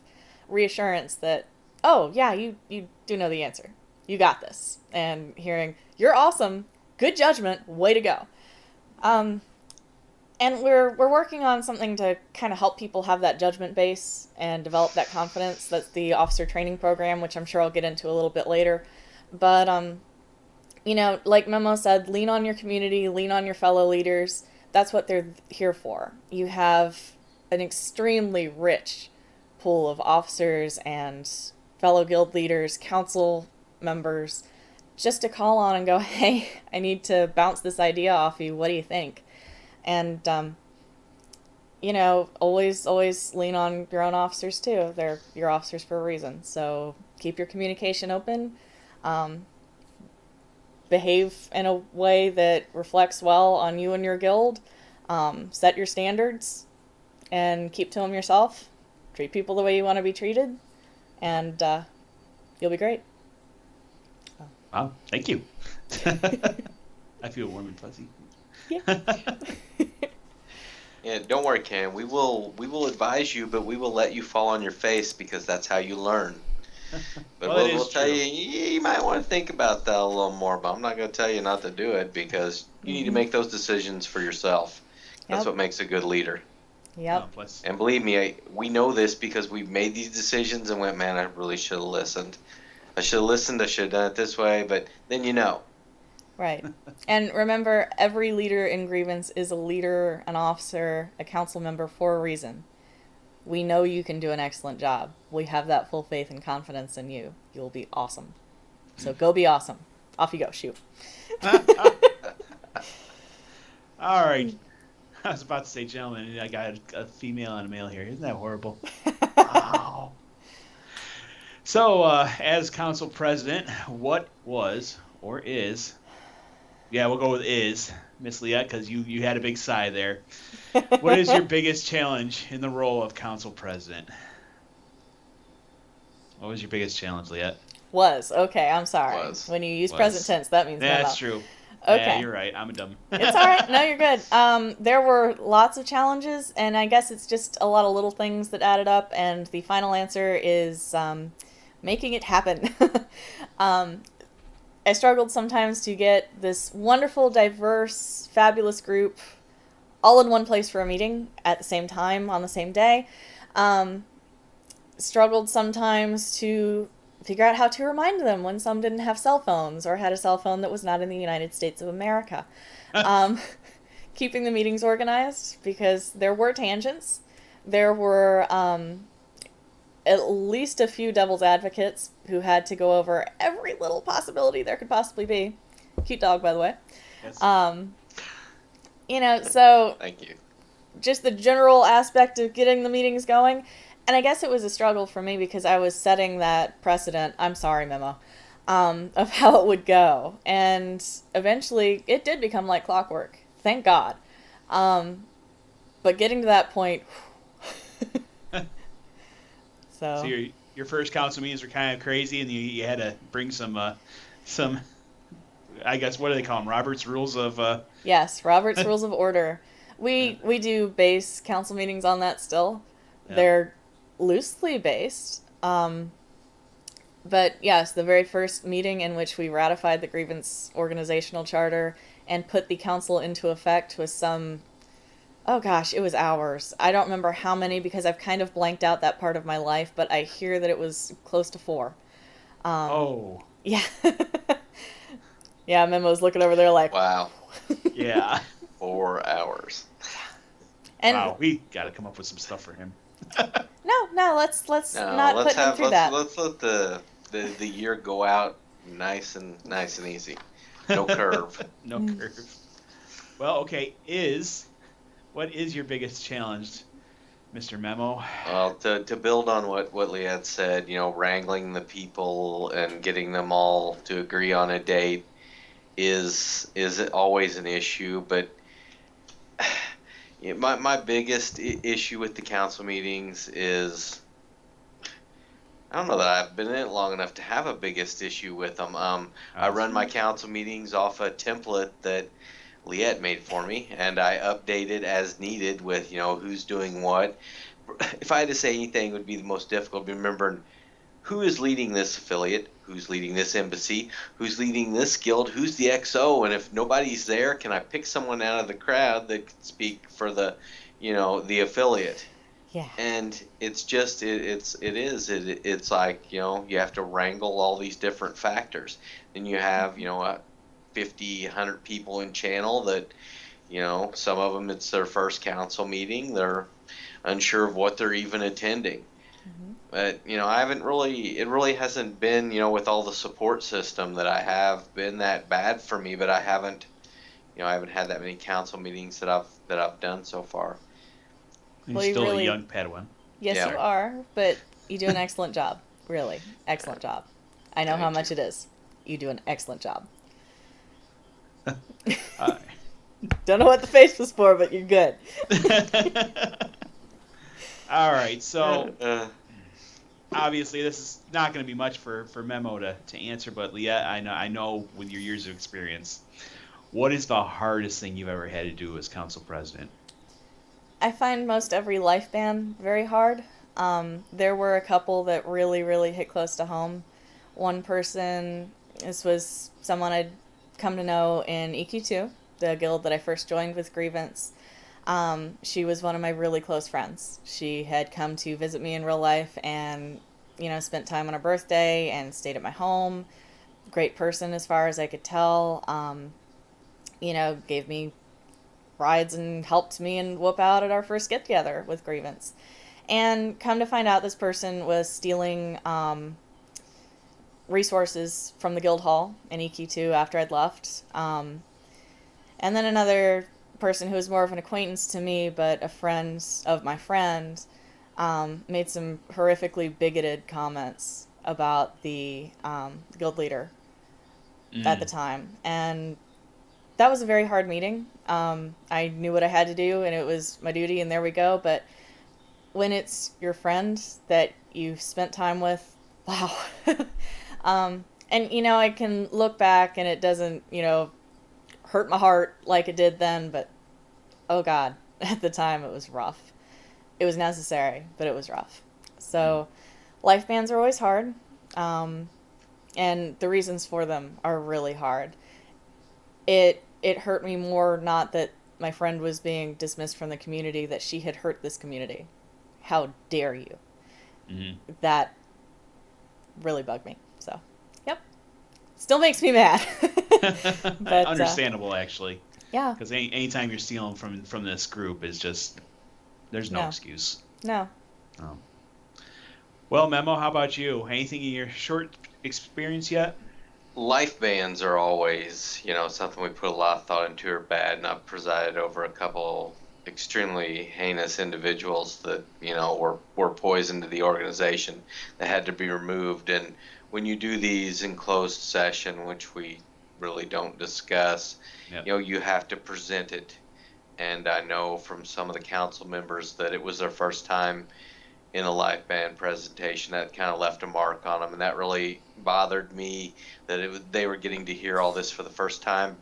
reassurance that, oh yeah, you do know the answer. You got this. And hearing, "You're awesome. Good judgment. Way to go." And we're working on something to kind of help people have that judgment base and develop that confidence. That's the officer training program, which I'm sure I'll get into a little bit later. But, like Memo said, lean on your community, lean on your fellow leaders. That's what they're here for. You have an extremely rich pool of officers and fellow guild leaders, council members, just to call on and go, "Hey, I need to bounce this idea off you. What do you think?" And, always lean on your own officers too. They're your officers for a reason. So keep your communication open. Behave in a way that reflects well on you and your guild. Set your standards and keep to them yourself. Treat people the way you want to be treated. And you'll be great. Wow, thank you. I feel warm and fuzzy. Yeah. Yeah, don't worry, Cam. We will advise you, but we will let you fall on your face because that's how you learn. But Well, we'll tell true. you might want to think about that a little more. But I'm not going to tell you not to do it because you need to make those decisions for yourself. That's Yep. what makes a good leader. Yep. Plus, And believe me, we know this because we've made these decisions and went, man, I really should have listened. I should have listened. I should have done it this way. But then you know. Right. And remember, every leader in Grievance is a leader, an officer, a council member for a reason. We know you can do an excellent job. We have that full faith and confidence in you. You'll be awesome. So go be awesome. Off you go. Shoot. all right. I was about to say gentlemen, and I got a female and a male here. Isn't that horrible? Wow. So, as council president, what was or is? Yeah, we'll go with is, Miss Liette, because you had a big sigh there. What is your biggest challenge in the role of council president? What was your biggest challenge, Liette? Was. Okay, I'm sorry. Was. When you use Was. present tense, that means Yeah, Memo. that's true. Okay. Yeah, you're right. I'm a dumb. It's all right. No, you're good. There were lots of challenges, and I guess it's just a lot of little things that added up, and the final answer is making it happen. I struggled sometimes to get this wonderful, diverse, fabulous group all in one place for a meeting at the same time on the same day. Struggled sometimes to figure out how to remind them when some didn't have cell phones or had a cell phone that was not in the United States of America. Keeping the meetings organized because there were tangents. There were at least a few devil's advocates who had to go over every little possibility there could possibly be. Cute dog, by the way. Yes. So Thank you. just the general aspect of getting the meetings going. And I guess it was a struggle for me because I was setting that precedent. I'm sorry, Memo. Of how it would go. And eventually it did become like clockwork. Thank God. But getting to that point. So your first council meetings were kind of crazy, and you had to bring some I guess, what do they call them? Robert's Rules of Yes, Robert's Rules of Order. We do base council meetings on that still. Yeah. They're loosely based. But yes, the very first meeting in which we ratified the Grievance organizational charter and put the council into effect was oh gosh, it was hours. I don't remember how many because I've kind of blanked out that part of my life, but I hear that it was close to 4. Oh. Yeah. Yeah, Memo's looking over there like, wow. Yeah. 4 hours. And wow, we got to come up with some stuff for him. No, let's not put him through that. Let's let the year go out nice and easy. No curve. No curve. Well, okay, what is your biggest challenge, Mr. Memo? Well, to build on what Leanne said, wrangling the people and getting them all to agree on a date is always an issue, but my biggest issue with the council meetings is I don't know that I've been in it long enough to have a biggest issue with them. I run my council meetings off a template that Liette made for me, and I update it as needed with who's doing what. If I had to say anything, it would be the most difficult remembering who is leading this affiliate, who's leading this embassy, who's leading this guild, who's the XO, and if nobody's there, can I pick someone out of the crowd that can speak for the affiliate? Yeah. And it's just it's like you have to wrangle all these different factors. Then you have 50, 100 people in channel that some of them it's their first council meeting, they're unsure of what they're even attending. Mm-hmm. But it really hasn't been with all the support system that I have been that bad for me, but I haven't had that many council meetings that I've done so far. You're Well, you still really- a young Padawan. Yes, Yeah. you are, but you do an excellent job. Really, excellent job. I know how Thank much you. it is. You do an excellent job. Don't know what the face was for, but you're good. All right, so Uh, obviously this is not going to be much for Memo to answer, but Leah, I know with your years of experience, what is the hardest thing you've ever had to do as council president? I find most every life ban very hard. There were a couple that really, really hit close to home. One person, this was someone I'd come to know in EQ2, the guild that I first joined with Grievance. She was one of my really close friends. She had come to visit me in real life and, spent time on her birthday and stayed at my home. Great person as far as I could tell. Gave me rides and helped me and whoop out at our first get together with Grievance. And come to find out this person was stealing resources from the guild hall in EQ2 after I'd left. And then another person who was more of an acquaintance to me, but a friend of my friend, made some horrifically bigoted comments about the guild leader at the time. And that was a very hard meeting. I knew what I had to do, and it was my duty, and there we go. But when it's your friend that you've spent time with, wow. And, I can look back, and it doesn't, hurt my heart like it did then, but, oh God, at the time it was rough. It was necessary, but it was rough. So, life bans are always hard, and the reasons for them are really hard. It hurt me more not that my friend was being dismissed from the community, that she had hurt this community. How dare you? Mm-hmm. That really bugged me. So, yep. Still makes me mad. But, understandable, actually. Yeah. Because anytime you're stealing from this group is just, there's no excuse. No. Well, Memo, how about you? Anything in your short experience yet? Life bans are always, something we put a lot of thought into or bad, and I've presided over a couple extremely heinous individuals that were poison to the organization that had to be removed. And when you do these in closed session, which we really don't discuss, Yep. you have to present it. And I know from some of the council members that it was their first time in a live band presentation. That kind of left a mark on them, and that really bothered me that they were getting to hear all this for the first time.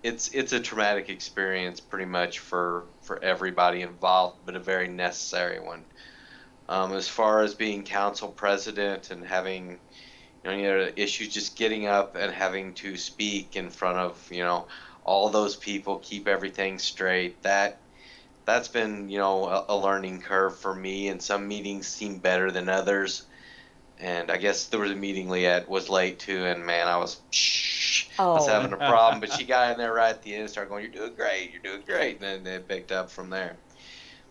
It's a traumatic experience pretty much for everybody involved, but a very necessary one. As far as being council president and having issues, just getting up and having to speak in front of all those people, keep everything straight. That's been a learning curve for me, and some meetings seem better than others. And I guess there was a meeting Leanne was late to, and man, I was having a problem. But she got in there right at the end and started going, "You're doing great, you're doing great," and then they picked up from there.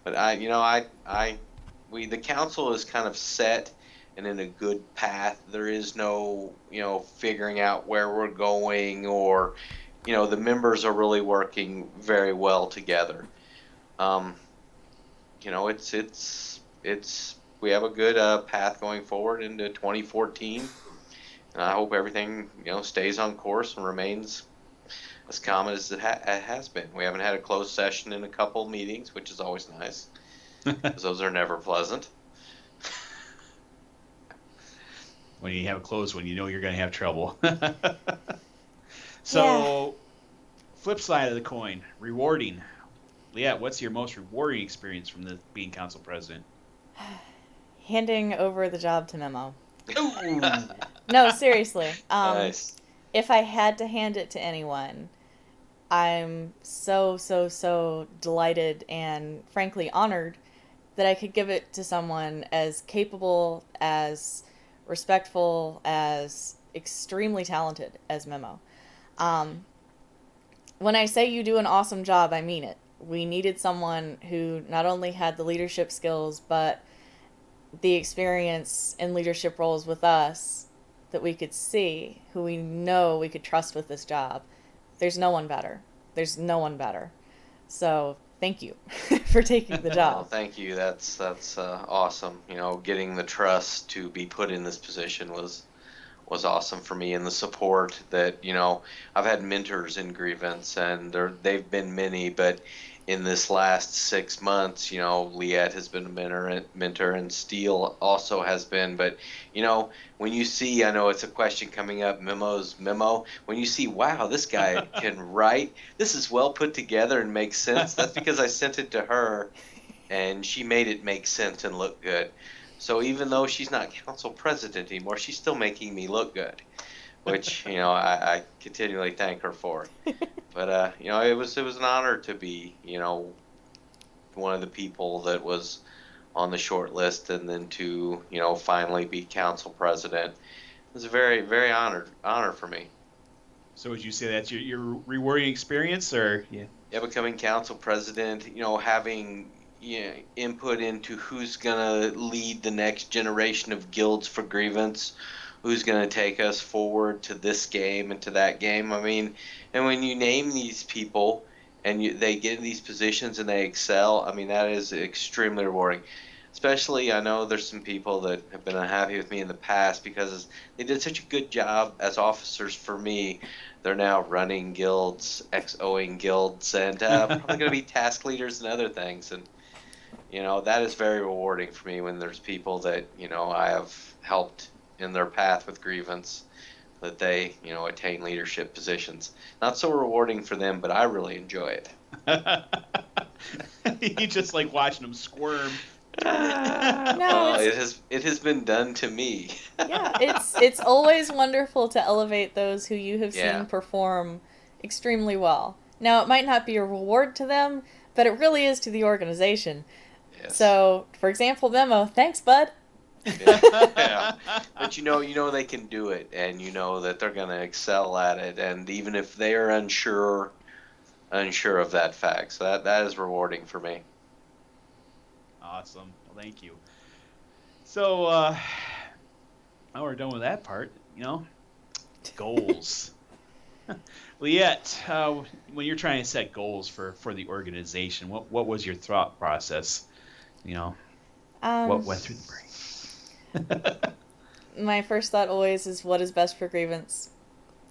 But the council is kind of set and in a good path. There is no figuring out where we're going, or the members are really working very well together. It's we have a good path going forward into 2014, and I hope everything stays on course and remains as common as it has been. We haven't had a closed session in a couple meetings, which is always nice, because those are never pleasant. When you have a closed one, you're going to have trouble. So, Flip side of the coin, rewarding. Leah, what's your most rewarding experience from being council president? Handing over the job to Memo. No, seriously. Nice. If I had to hand it to anyone, I'm so delighted and frankly honored that I could give it to someone as capable, as respectful, as extremely talented as Memo. When I say you do an awesome job, I mean it. We needed someone who not only had the leadership skills, but the experience in leadership roles with us that we could see, who we know we could trust with this job. There's no one better. There's no one better. So thank you for taking the job. Well, thank you. That's awesome. Getting the trust to be put in this position was awesome for me, and the support that I've had mentors in Grievance, and they've been many, but in this last 6 months, Liette has been a mentor, and Steele also has been. But when you see, I know it's a question coming up, Memo's memo. When you see, wow, this guy can write. This is well put together and makes sense. That's because I sent it to her, and she made it make sense and look good. So even though she's not council president anymore, she's still making me look good, which I continually thank her for. But it was an honor to be one of the people that was on the short list, and then to finally be council president. It was a very, very honor for me. So would you say that's your rewarding experience, or yeah, becoming council president, having input into who's gonna lead the next generation of guilds for Grievance, who's gonna take us forward to this game and to that game. I mean, and when you name these people and they get in these positions and they excel, I mean, that is extremely rewarding. Especially, I know there's some people that have been unhappy with me in the past because they did such a good job as officers for me. They're now running guilds, XOing guilds, and probably going to be task leaders and other things. And that is very rewarding for me when there's people that I have helped in their path with Grievance, that they attain leadership positions. Not so rewarding for them, but I really enjoy it. You just like watching them squirm. No, it has been done to me. Yeah, it's always wonderful to elevate those who you have seen perform extremely well. Now, it might not be a reward to them, but it really is to the organization. Yes. So, for example, Memo, thanks, bud. Yeah. But they can do it, and that they're going to excel at it, and even if they are unsure of that fact, so that is rewarding for me. Awesome. Well, thank you. So now we're done with that part. Goals. Liette, when you're trying to set goals for the organization, what was your thought process? You know, Um, what went through the brain? my first thought always is what is best for Grievance.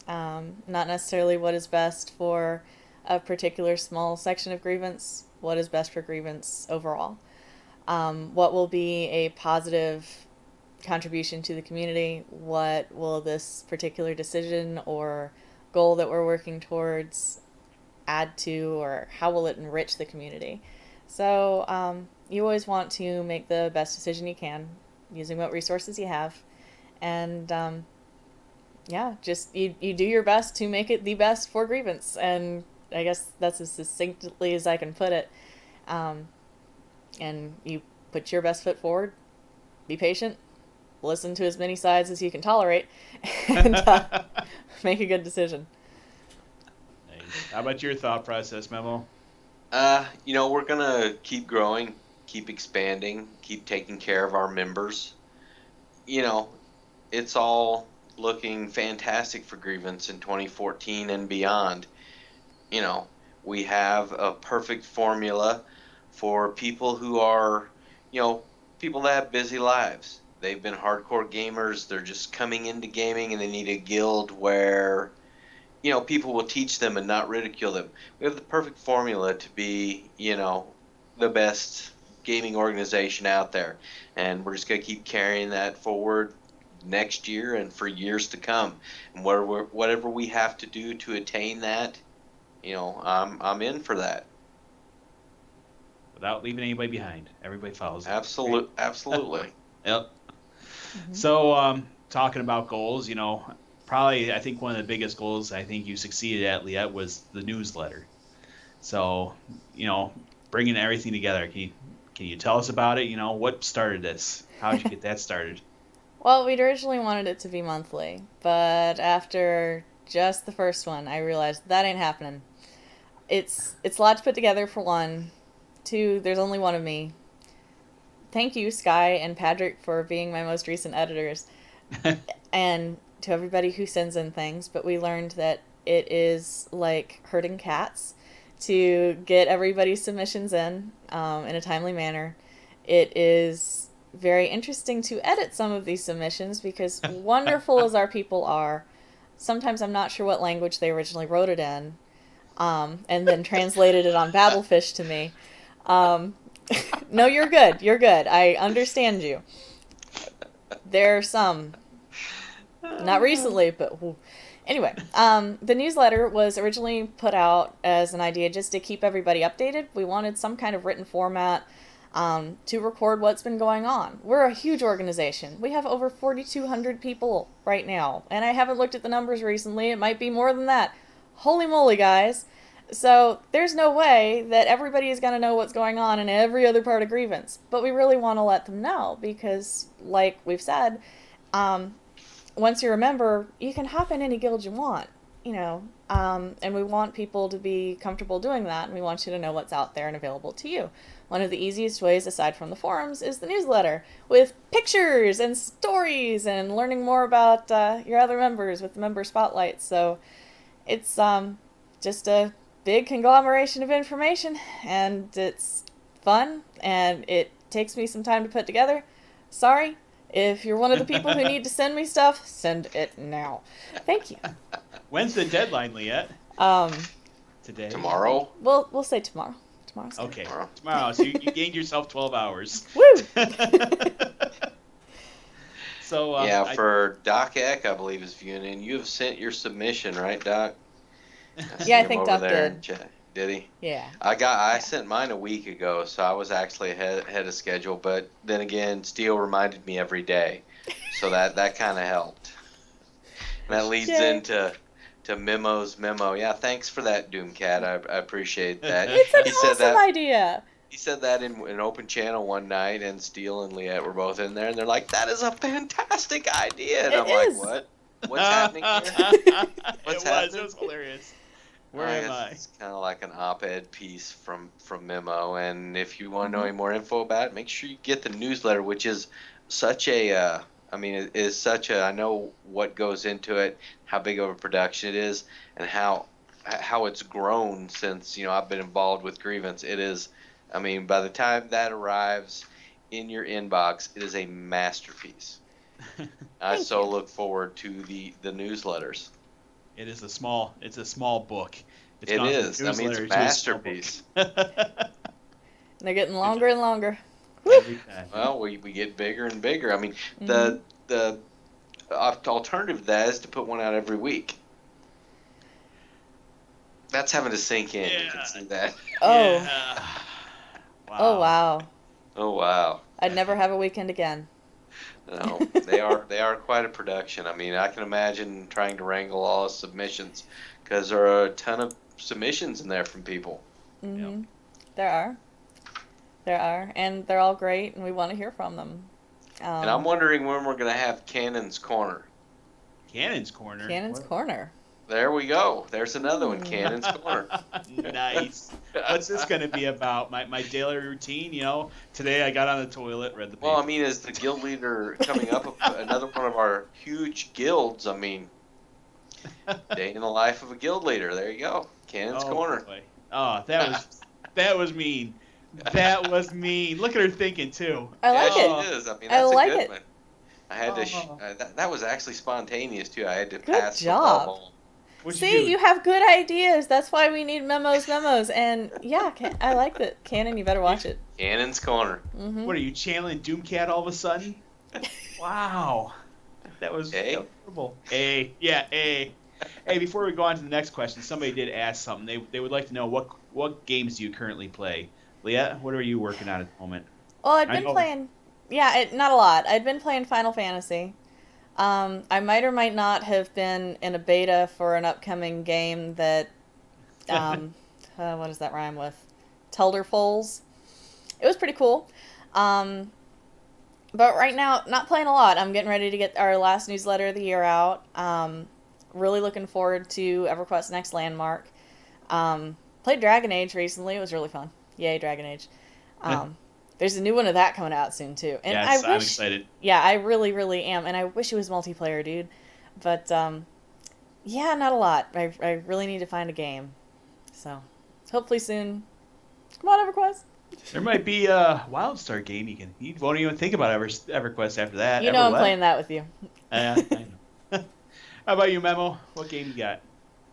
Not necessarily what is best for a particular small section of Grievance, what is best for Grievance overall. What will be a positive contribution to the community? What will this particular decision or goal that we're working towards add to, or how will it enrich the community? So you always want to make the best decision you can using what resources you have. And yeah, just you do your best to make it the best for Grievance. And I guess that's as succinctly as I can put it. And you put your best foot forward, be patient, listen to as many sides as you can tolerate, and make a good decision. Nice. How about your thought process, Memo? We're gonna keep growing, keep expanding, keep taking care of our members. You know, it's all looking fantastic for Grievance in 2014 and beyond. You know, we have a perfect formula for people who are, people that have busy lives. They've been hardcore gamers, they're just coming into gaming and they need a guild where, people will teach them and not ridicule them. We have the perfect formula to be, the best gaming organization out there. And we're just going to keep carrying that forward next year and for years to come. And whatever we have to do to attain that, I'm in for that. Without leaving anybody behind. Everybody follows. Absolutely. Yep. So, talking about goals, probably I think one of the biggest goals I think you succeeded at, Liette, was the newsletter. So, bringing everything together. Can you tell us about it? What started this? How did you get that started? Well, we'd originally wanted it to be monthly, but after just the first one, I realized that ain't happening. It's a lot to put together, for one. Two, there's only one of me. Thank you, Sky and Patrick, for being my most recent editors. And to everybody who sends in things, but we learned that it is like herding cats to get everybody's submissions in a timely manner. It is very interesting to edit some of these submissions because wonderful as our people are, sometimes I'm not sure what language they originally wrote it in, and then translated it on Babelfish to me. No, you're good. You're good. I understand you. There are some, not recently, but anyway, the newsletter was originally put out as an idea just to keep everybody updated. We wanted some kind of written format to record what's been going on. We're a huge organization. We have over 4,200 people right now, and I haven't looked at the numbers recently. It might be more than that. Holy moly, guys. So there's no way that everybody is going to know what's going on in every other part of Grievance. But we really want to let them know because, like we've said, once you're a member, you can hop in any guild you want, and we want people to be comfortable doing that, and we want you to know what's out there and available to you. One of the easiest ways, aside from the forums, is the newsletter, with pictures and stories and learning more about your other members with the member spotlights. So it's just a big conglomeration of information, and it's fun, and it takes me some time to put together. Sorry. If you're one of the people who need to send me stuff, send it now. Thank you. When's the deadline, Liette? Today? Tomorrow? We'll say tomorrow. Tomorrow's good. Okay. Tomorrow. So you gained yourself 12 hours. Woo! So for Doc Eck, I believe is viewing in. You have sent your submission, right, Doc? I think Doc did. Did he? Yeah. I sent mine a week ago, so I was actually ahead of schedule. But then again, Steele reminded me every day, so that kind of helped. And that leads into Memo's memo. Yeah, thanks for that, Doomcat. I appreciate that. It's an awesome idea. He said that in an open channel one night, and Steele and Liette were both in there, and they're like, "That is a fantastic idea." And I'm like, "What? What's happening here? What's happening?" It was hilarious. Where am I? It's kind of like an op-ed piece from Memo, and if you want to know any more info about it, make sure you get the newsletter, which is such a I mean, it is such a. I know what goes into it, how big of a production it is, and how it's grown since I've been involved with Grievance. It is. I mean, by the time that arrives in your inbox, it is a masterpiece. I Thank so you. look forward to the newsletters. It's a small book. It's It gone from is. a I mean, it's a newsletter to a small book. masterpiece. They're getting longer and longer. Woo! Every time. Well, we get bigger and bigger. I mean, Mhm. the alternative to that is to put one out every week. That's having to sink in. You can see that. Oh. Yeah. Wow. Oh wow. Oh wow. I'd never have a weekend again. No, they are quite a production. I mean, I can imagine trying to wrangle all the submissions because there are a ton of submissions in there from people. Mhm. There are. There are, and they're all great, and we want to hear from them. And I'm wondering when we're gonna have Cannon's Corner. Cannon's Corner. Cannon's Corner. There we go. There's another one, Cannon's Corner. Nice. What's this going to be about? My daily routine, Today I got on the toilet, read the paper. Well, I mean, as the guild leader coming up, another one of our huge guilds. I mean, day in the life of a guild leader. There you go, Cannon's Corner. Boy. Oh, that was mean. That was mean. Look at her thinking too. I like Yeah, it. she is. I mean, I that's like a good it. one. I had to. That was actually spontaneous too. I had to Good pass job. the ball. What'd See, do? you have good ideas. That's why we need memos. And yeah, I like that. Cannon, you better watch it. Cannon's Corner. Mm-hmm. What are you channeling Doomcat all of a sudden? Wow. That was horrible. Yeah, A. Hey, before we go on to the next question, somebody did ask something. They would like to know what games do you currently play? Leah, what are you working on at the moment? Well, I'd been playing. Yeah, not a lot. I'd been playing Final Fantasy. I might or might not have been in a beta for an upcoming game that, what does that rhyme with? Telderfuls. It was pretty cool. But right now, not playing a lot. I'm getting ready to get our last newsletter of the year out. Really looking forward to EverQuest's next landmark. Played Dragon Age recently. It was really fun. Yay, Dragon Age. There's a new one of that coming out soon, too. And yes, I'm excited. Yeah, I really, really am. And I wish it was multiplayer, dude. But, yeah, not a lot. I really need to find a game. So, hopefully soon. Come on, EverQuest. There might be a WildStar game you won't even think about EverQuest after that. You know I'm playing that with you. I know. How about you, Memo? What game you got?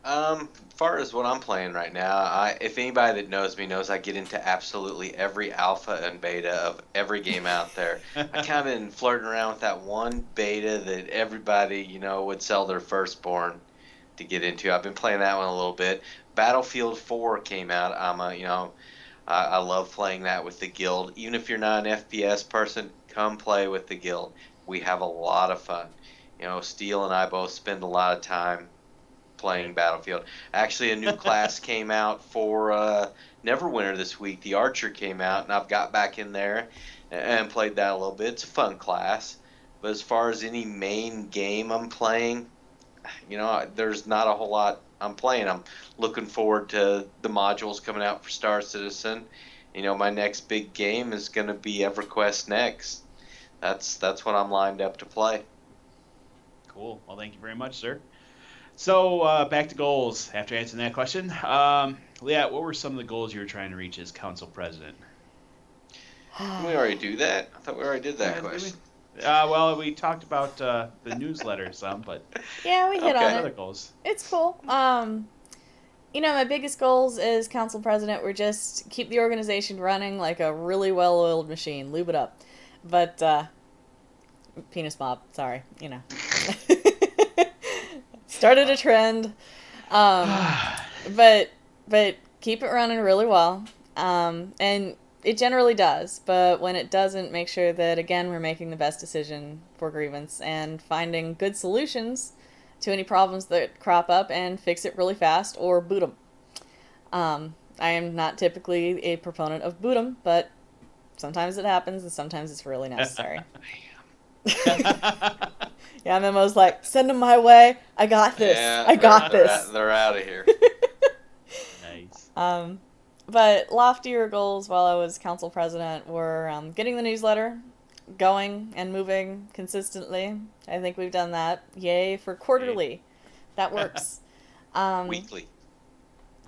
As far as what I'm playing right now, if anybody that knows me knows I get into absolutely every alpha and beta of every game out there. I kind of been flirting around with that one beta that everybody, would sell their firstborn to get into. I've been playing that one a little bit. Battlefield 4 came out. I love playing that with the guild. Even if you're not an FPS person, come play with the guild. We have a lot of fun. Steele and I both spend a lot of time playing Battlefield. Actually, a new class came out for Neverwinter this week. The Archer came out, and I've got back in there and played that a little bit. It's a fun class. But as far as any main game I'm playing, there's not a whole lot I'm playing. I'm looking forward to the modules coming out for Star Citizen. My next big game is going to be EverQuest next. That's what I'm lined up to play. Cool. Well, thank you very much, sir. So, back to goals. After answering that question, Leah, what were some of the goals you were trying to reach as council president? Didn't we already do that? I thought we already did that question. Well, we talked about the newsletter some, but yeah, we hit on other it. goals. It's cool. My biggest goals as council president were just keep the organization running like a really well-oiled machine, lube it up. But penis mob, sorry, started a trend. But keep it running really well. And it generally does, but when it doesn't, make sure that, again, we're making the best decision for Grievance and finding good solutions to any problems that crop up and fix it really fast or boot them. I am not typically a proponent of boot them, but sometimes it happens and sometimes it's really necessary. Yeah, Memo's like, send them my way. I got this. Yeah, I got this. They're out of here. Nice. But loftier goals while I was council president were getting the newsletter going and moving consistently. I think we've done that. Yay for quarterly. That works. Weekly.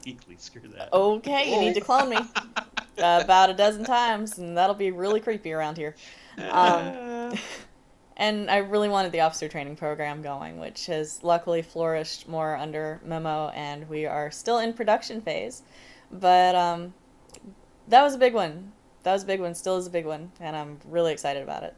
Weekly, screw that. Okay, you need to clone me about a dozen times, and that'll be really creepy around here. And I really wanted the officer training program going, which has luckily flourished more under Memo, and we are still in production phase. But that was a big one. That was a big one, still is a big one, and I'm really excited about it.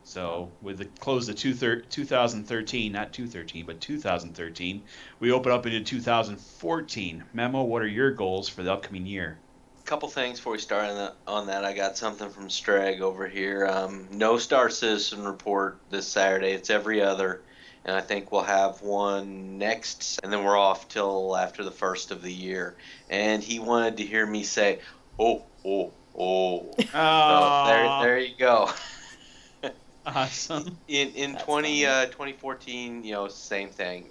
So with the close of 2013, not 213, but 2013, we open up into 2014. Memo, what are your goals for the upcoming year? Couple things before we start on that. I got something from Strag over here. No Star Citizen report this Saturday. It's every other, and I think we'll have one next, and then we're off till after the first of the year. And he wanted to hear me say, "Oh, oh, oh." So there you go. Awesome. In 2014, same thing.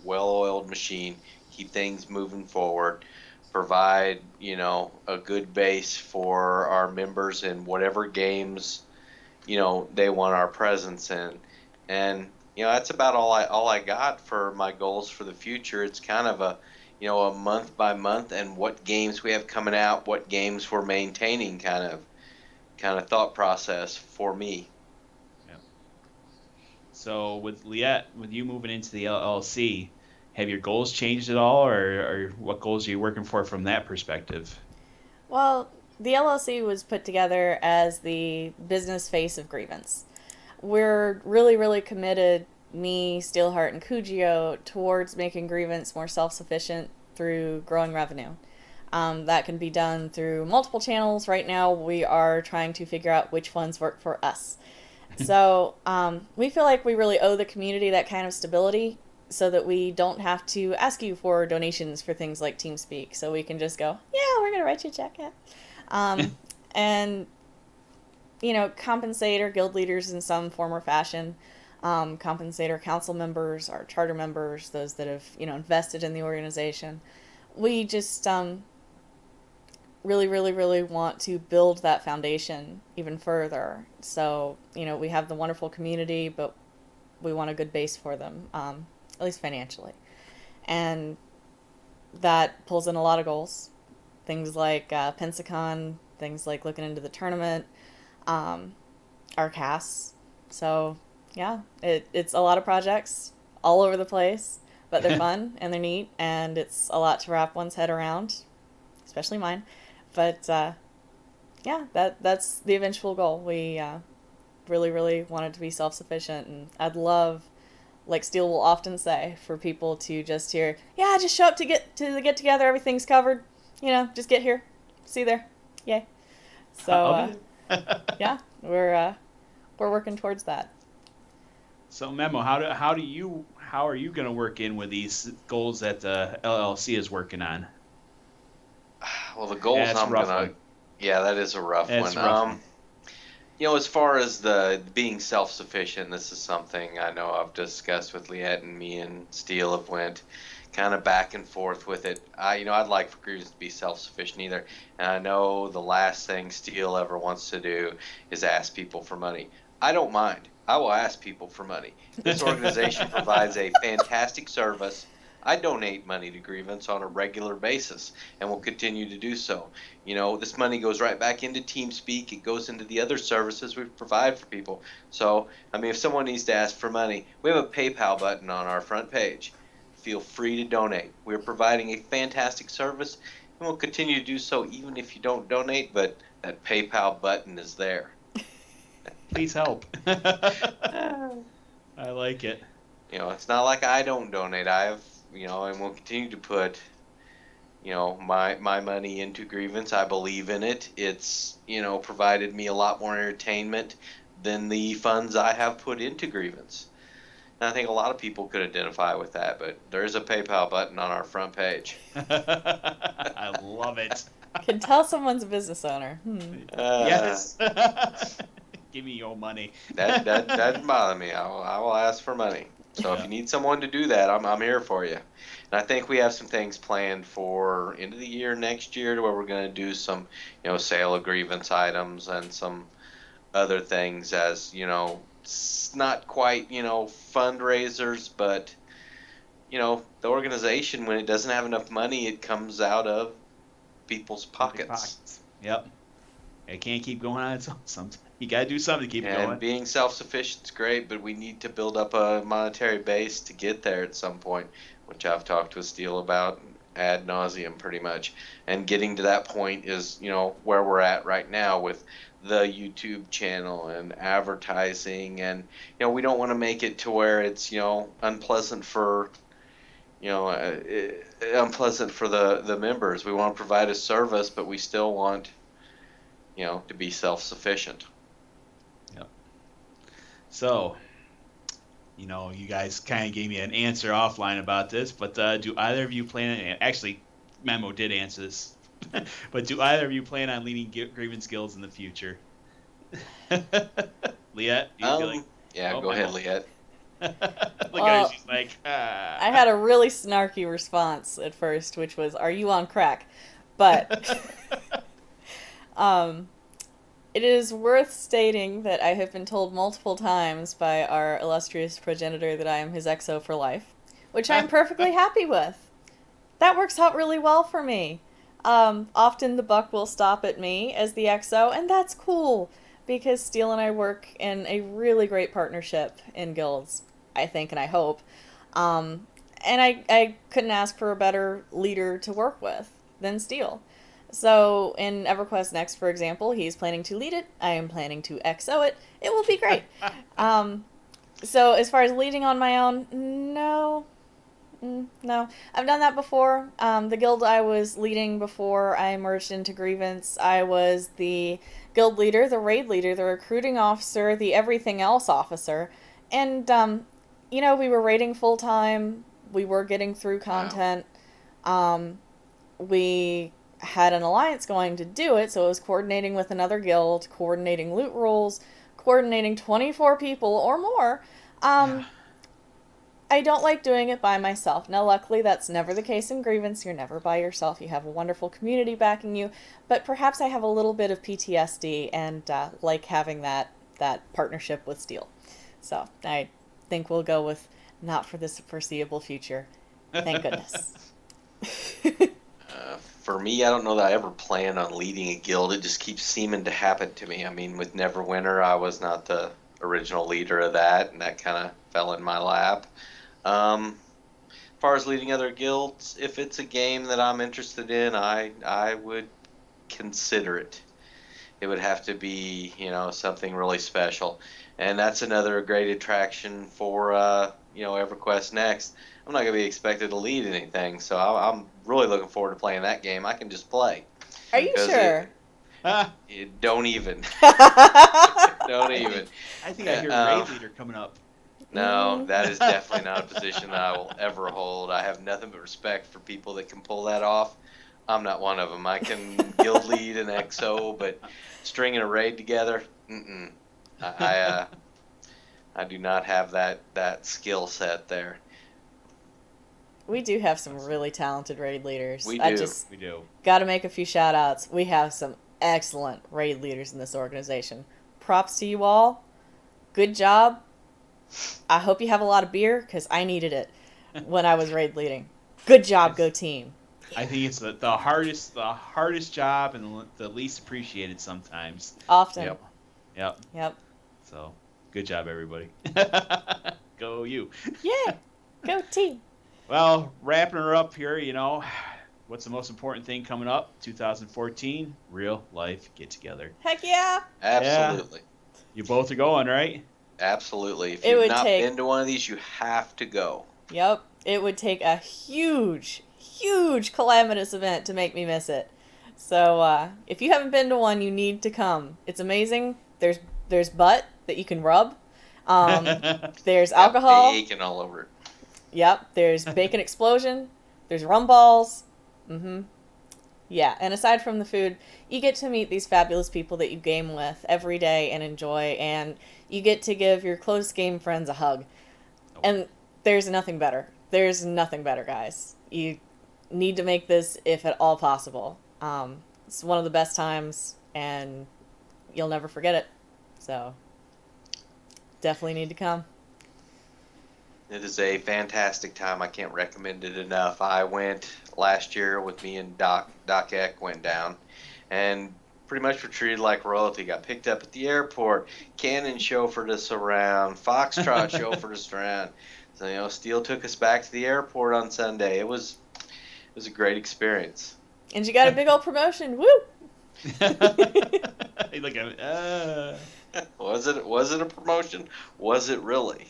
Well-oiled machine. Keep things moving forward. Provide, a good base for our members in whatever games, they want our presence in. And, that's about all I got for my goals for the future. It's kind of a month by month and what games we have coming out, what games we're maintaining kind of thought process for me. Yeah. So with Liette, with you moving into the LLC, have your goals changed at all, or what goals are you working for from that perspective? Well, the LLC was put together as the business face of Grievance. We're really, really committed, me, Steelheart, and Kujio, towards making Grievance more self-sufficient through growing revenue. That can be done through multiple channels. Right now, we are trying to figure out which ones work for us. So we feel like we really owe the community that kind of stability, so that we don't have to ask you for donations for things like TeamSpeak. So we can just go, yeah, we're going to write you a check. Yeah. And, compensate our guild leaders in some form or fashion. Compensate our council members, our charter members, those that have, invested in the organization. We just really, really, really want to build that foundation even further. So, we have the wonderful community, but we want a good base for them. At least financially. And that pulls in a lot of goals. Things like Pensacon, things like looking into the tournament, our casts. So, yeah, it's a lot of projects all over the place, but they're fun and they're neat, and it's a lot to wrap one's head around, especially mine. But, yeah, that's the eventual goal. We really, really wanted to be self-sufficient, and I'd love, like Steele will often say, for people to just hear, yeah, just show up to the get together, everything's covered, just get here, see you there, yay. So yeah, we're working towards that. So Memo, how are you going to work in with these goals that the LLC is working on? Well, the goals that is a rough one. As far as the being self-sufficient, this is something I know I've discussed with Liette, and me and Steele have went kind of back and forth with it. I'd like for Grievance to be self-sufficient either. And I know the last thing Steele ever wants to do is ask people for money. I don't mind. I will ask people for money. This organization provides a fantastic service. I donate money to Grievance on a regular basis and will continue to do so. This money goes right back into TeamSpeak. It goes into the other services we provide for people. So, if someone needs to ask for money, we have a PayPal button on our front page. Feel free to donate. We're providing a fantastic service, and we'll continue to do so even if you don't donate, but that PayPal button is there. Please help. I like it. It's not like I don't donate. I have, and will continue to put, my money into Grievance. I believe in it. It's, provided me a lot more entertainment than the funds I have put into Grievance. And I think a lot of people could identify with that, but there is a PayPal button on our front page. I love it. Can tell someone's a business owner. Yes. Give me your money. That doesn't bother me. I will ask for money. So if you need someone to do that, I'm here for you. And I think we have some things planned for end of the year next year, to where we're going to do some, sale of Grievance items and some other things as, not quite, fundraisers, but, the organization, when it doesn't have enough money, it comes out of people's pockets. Yep. It can't keep going on its own. Sometimes you got to do something to keep it And going. being self-sufficient is great, but we need to build up a monetary base to get there at some point, which I've talked with Steele about ad nauseum pretty much. And getting to that point is, where we're at right now with the YouTube channel and advertising. And, we don't want to make it to where it's, unpleasant for, unpleasant for the members. We want to provide a service, but we still want, to be self-sufficient. Yep. So, you guys kind of gave me an answer offline about this, but do either of you plan? Actually, Memo did answer this, but do either of you plan on leading Grievance guilds in the future? Liette, you feel like? Yeah, Oh, go ahead, Memo. Liette. Look at her, she's like, ah. I had a really snarky response at first, which was, "Are you on crack?" But it is worth stating that I have been told multiple times by our illustrious progenitor that I am his exo for life, which I'm perfectly happy with. That works out really well for me. Often the buck will stop at me as the exo, and that's cool, because Steele and I work in a really great partnership in guilds, I think, and I hope. And I couldn't ask for a better leader to work with than Steele. So in EverQuest Next, for example, he's planning to lead it. I am planning to XO it. It will be great. So as far as leading on my own, no. No. I've done that before. The guild I was leading before I merged into Grievance, I was the guild leader, the raid leader, the recruiting officer, the everything else officer. And, we were raiding full time. We were getting through content. Wow. We had an alliance going to do it, so it was coordinating with another guild, coordinating loot rules, coordinating 24 people or more. I don't like doing it by myself. Now, luckily, that's never the case in Grievance. You're never by yourself. You have a wonderful community backing you. But perhaps I have a little bit of PTSD and like having that partnership with Steele. So I think we'll go with not for this foreseeable future. Thank goodness. For me, I don't know that I ever plan on leading a guild. It just keeps seeming to happen to me. I mean, with Neverwinter, I was not the original leader of that, and that kind of fell in my lap. As far as leading other guilds, if it's a game that I'm interested in, I would consider it. It would have to be, something really special. And that's another great attraction for, EverQuest Next. I'm not going to be expected to lead anything, so I'm really looking forward to playing that game. I can just play. Are you sure? Don't even. Don't even. I think I hear raid leader coming up. No, that is definitely not a position that I will ever hold. I have nothing but respect for people that can pull that off. I'm not one of them. I can guild lead an XO, but stringing a raid together, I do not have that skill set there. We do have some really talented raid leaders. We do. Got to make a few shout outs. We have some excellent raid leaders in this organization. Props to you all. Good job. I hope you have a lot of beer, because I needed it when I was raid leading. Good job, go team. I think it's the hardest job and the least appreciated sometimes. Often. Yep. So, good job, everybody. Go you. Yeah. Go team. Well, wrapping her up here, what's the most important thing coming up? 2014, real life get together. Heck yeah. Absolutely. Yeah. You both are going, right? Absolutely. If you've not been to one of these, you have to go. Yep. It would take a huge calamitous event to make me miss it. So if you haven't been to one, you need to come. It's amazing. There's butt that you can rub. There's alcohol. Bacon all over it. Yep. There's bacon explosion. There's rum balls. Yeah, and aside from the food, you get to meet these fabulous people that you game with every day and enjoy, and you get to give your close game friends a hug. Oh. And there's nothing better. There's nothing better, guys. You need to make this, if at all possible. It's one of the best times, and you'll never forget it. So definitely need to come. It is a fantastic time. I can't recommend it enough. I went last year with me and Doc Eck went down, and pretty much were treated like royalty. Got picked up at the airport. Kannon chauffeured us around. Foxtrot chauffeured us around. So Steele took us back to the airport on Sunday. It was a great experience. And you got a big old promotion. Woo! Like, Was it a promotion? Was it really?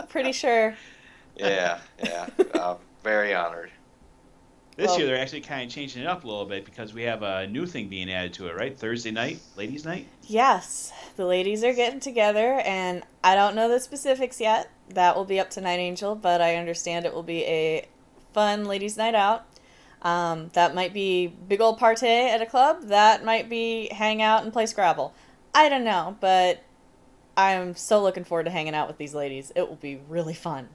Pretty sure. Yeah. Very honored. This Well- year they're actually kind of changing it up a little bit because we have a new thing being added to it, right? Thursday night, ladies' night. Yes, the ladies are getting together, and I don't know the specifics yet. That will be up to Night Angel, but I understand it will be a fun ladies' night out. That might be big old party at a club. That might be hang out and play Scrabble. I don't know, but I'm so looking forward to hanging out with these ladies. It will be really fun.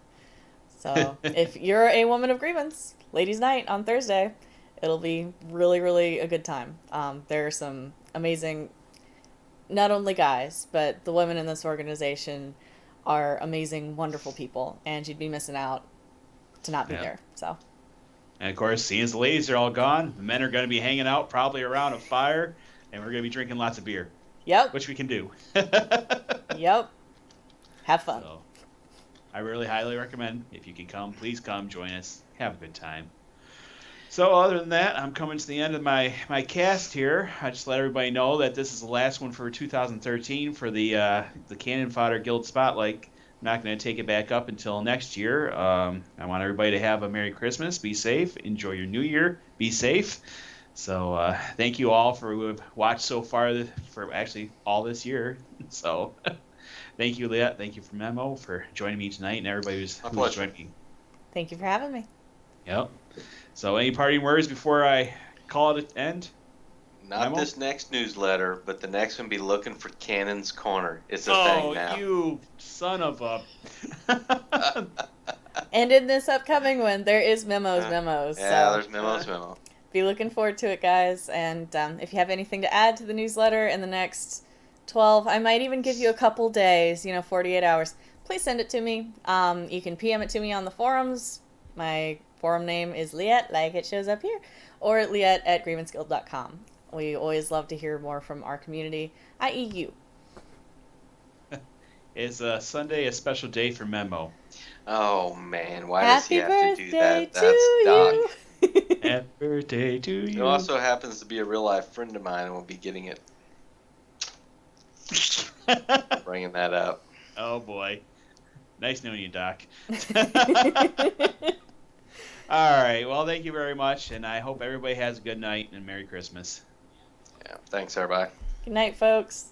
So if you're a woman of grievance, ladies' night on Thursday, it'll be really, really a good time. There are some amazing, not only guys, but the women in this organization are amazing, wonderful people, and you'd be missing out to not be there. So. And of course, seeing as the ladies are all gone, the men are going to be hanging out probably around a fire, and we're going to be drinking lots of beer. Yep. Which we can do. Yep. Have fun. So, I really highly recommend, if you can come, please come, join us, have a good time. So other than that, I'm coming to the end of my cast here. I just let everybody know that this is the last one for 2013 for the Cannon Fodder Guild Spotlight. I'm not going to take it back up until next year. I want everybody to have a Merry Christmas, be safe, enjoy your New Year, be safe. So thank you all for who have watched so far for actually all this year. So thank you, Leah. Thank you for Memo for joining me tonight, and everybody who's joined me. Thank you for having me. Yep. So any parting words before I call it an end? Not Memo? this next newsletter, but the next one be looking for Cannon's Corner. It's a thing now. Oh, you son of a... And in this upcoming one, there is memos. Yeah, So there's memo. be looking forward to it, guys. And if you have anything to add to the newsletter in the next 12, I might even give you a couple days, 48 hours. Please send it to me. You can PM it to me on the forums. My forum name is Liette, like it shows up here, or liette@grievanceguild.com. We always love to hear more from our community, i.e. you. Is Sunday a special day for Memo? Oh man, why does Happy he have to do birthday that? to That's Doc. you. Happy birthday to you. He also happens to be a real life friend of mine, and will be getting it. Bringing that up. Oh boy. Nice knowing you, Doc. All right. Well, thank you very much, and I hope everybody has a good night and Merry Christmas. Yeah. Thanks, everybody. Good night, folks.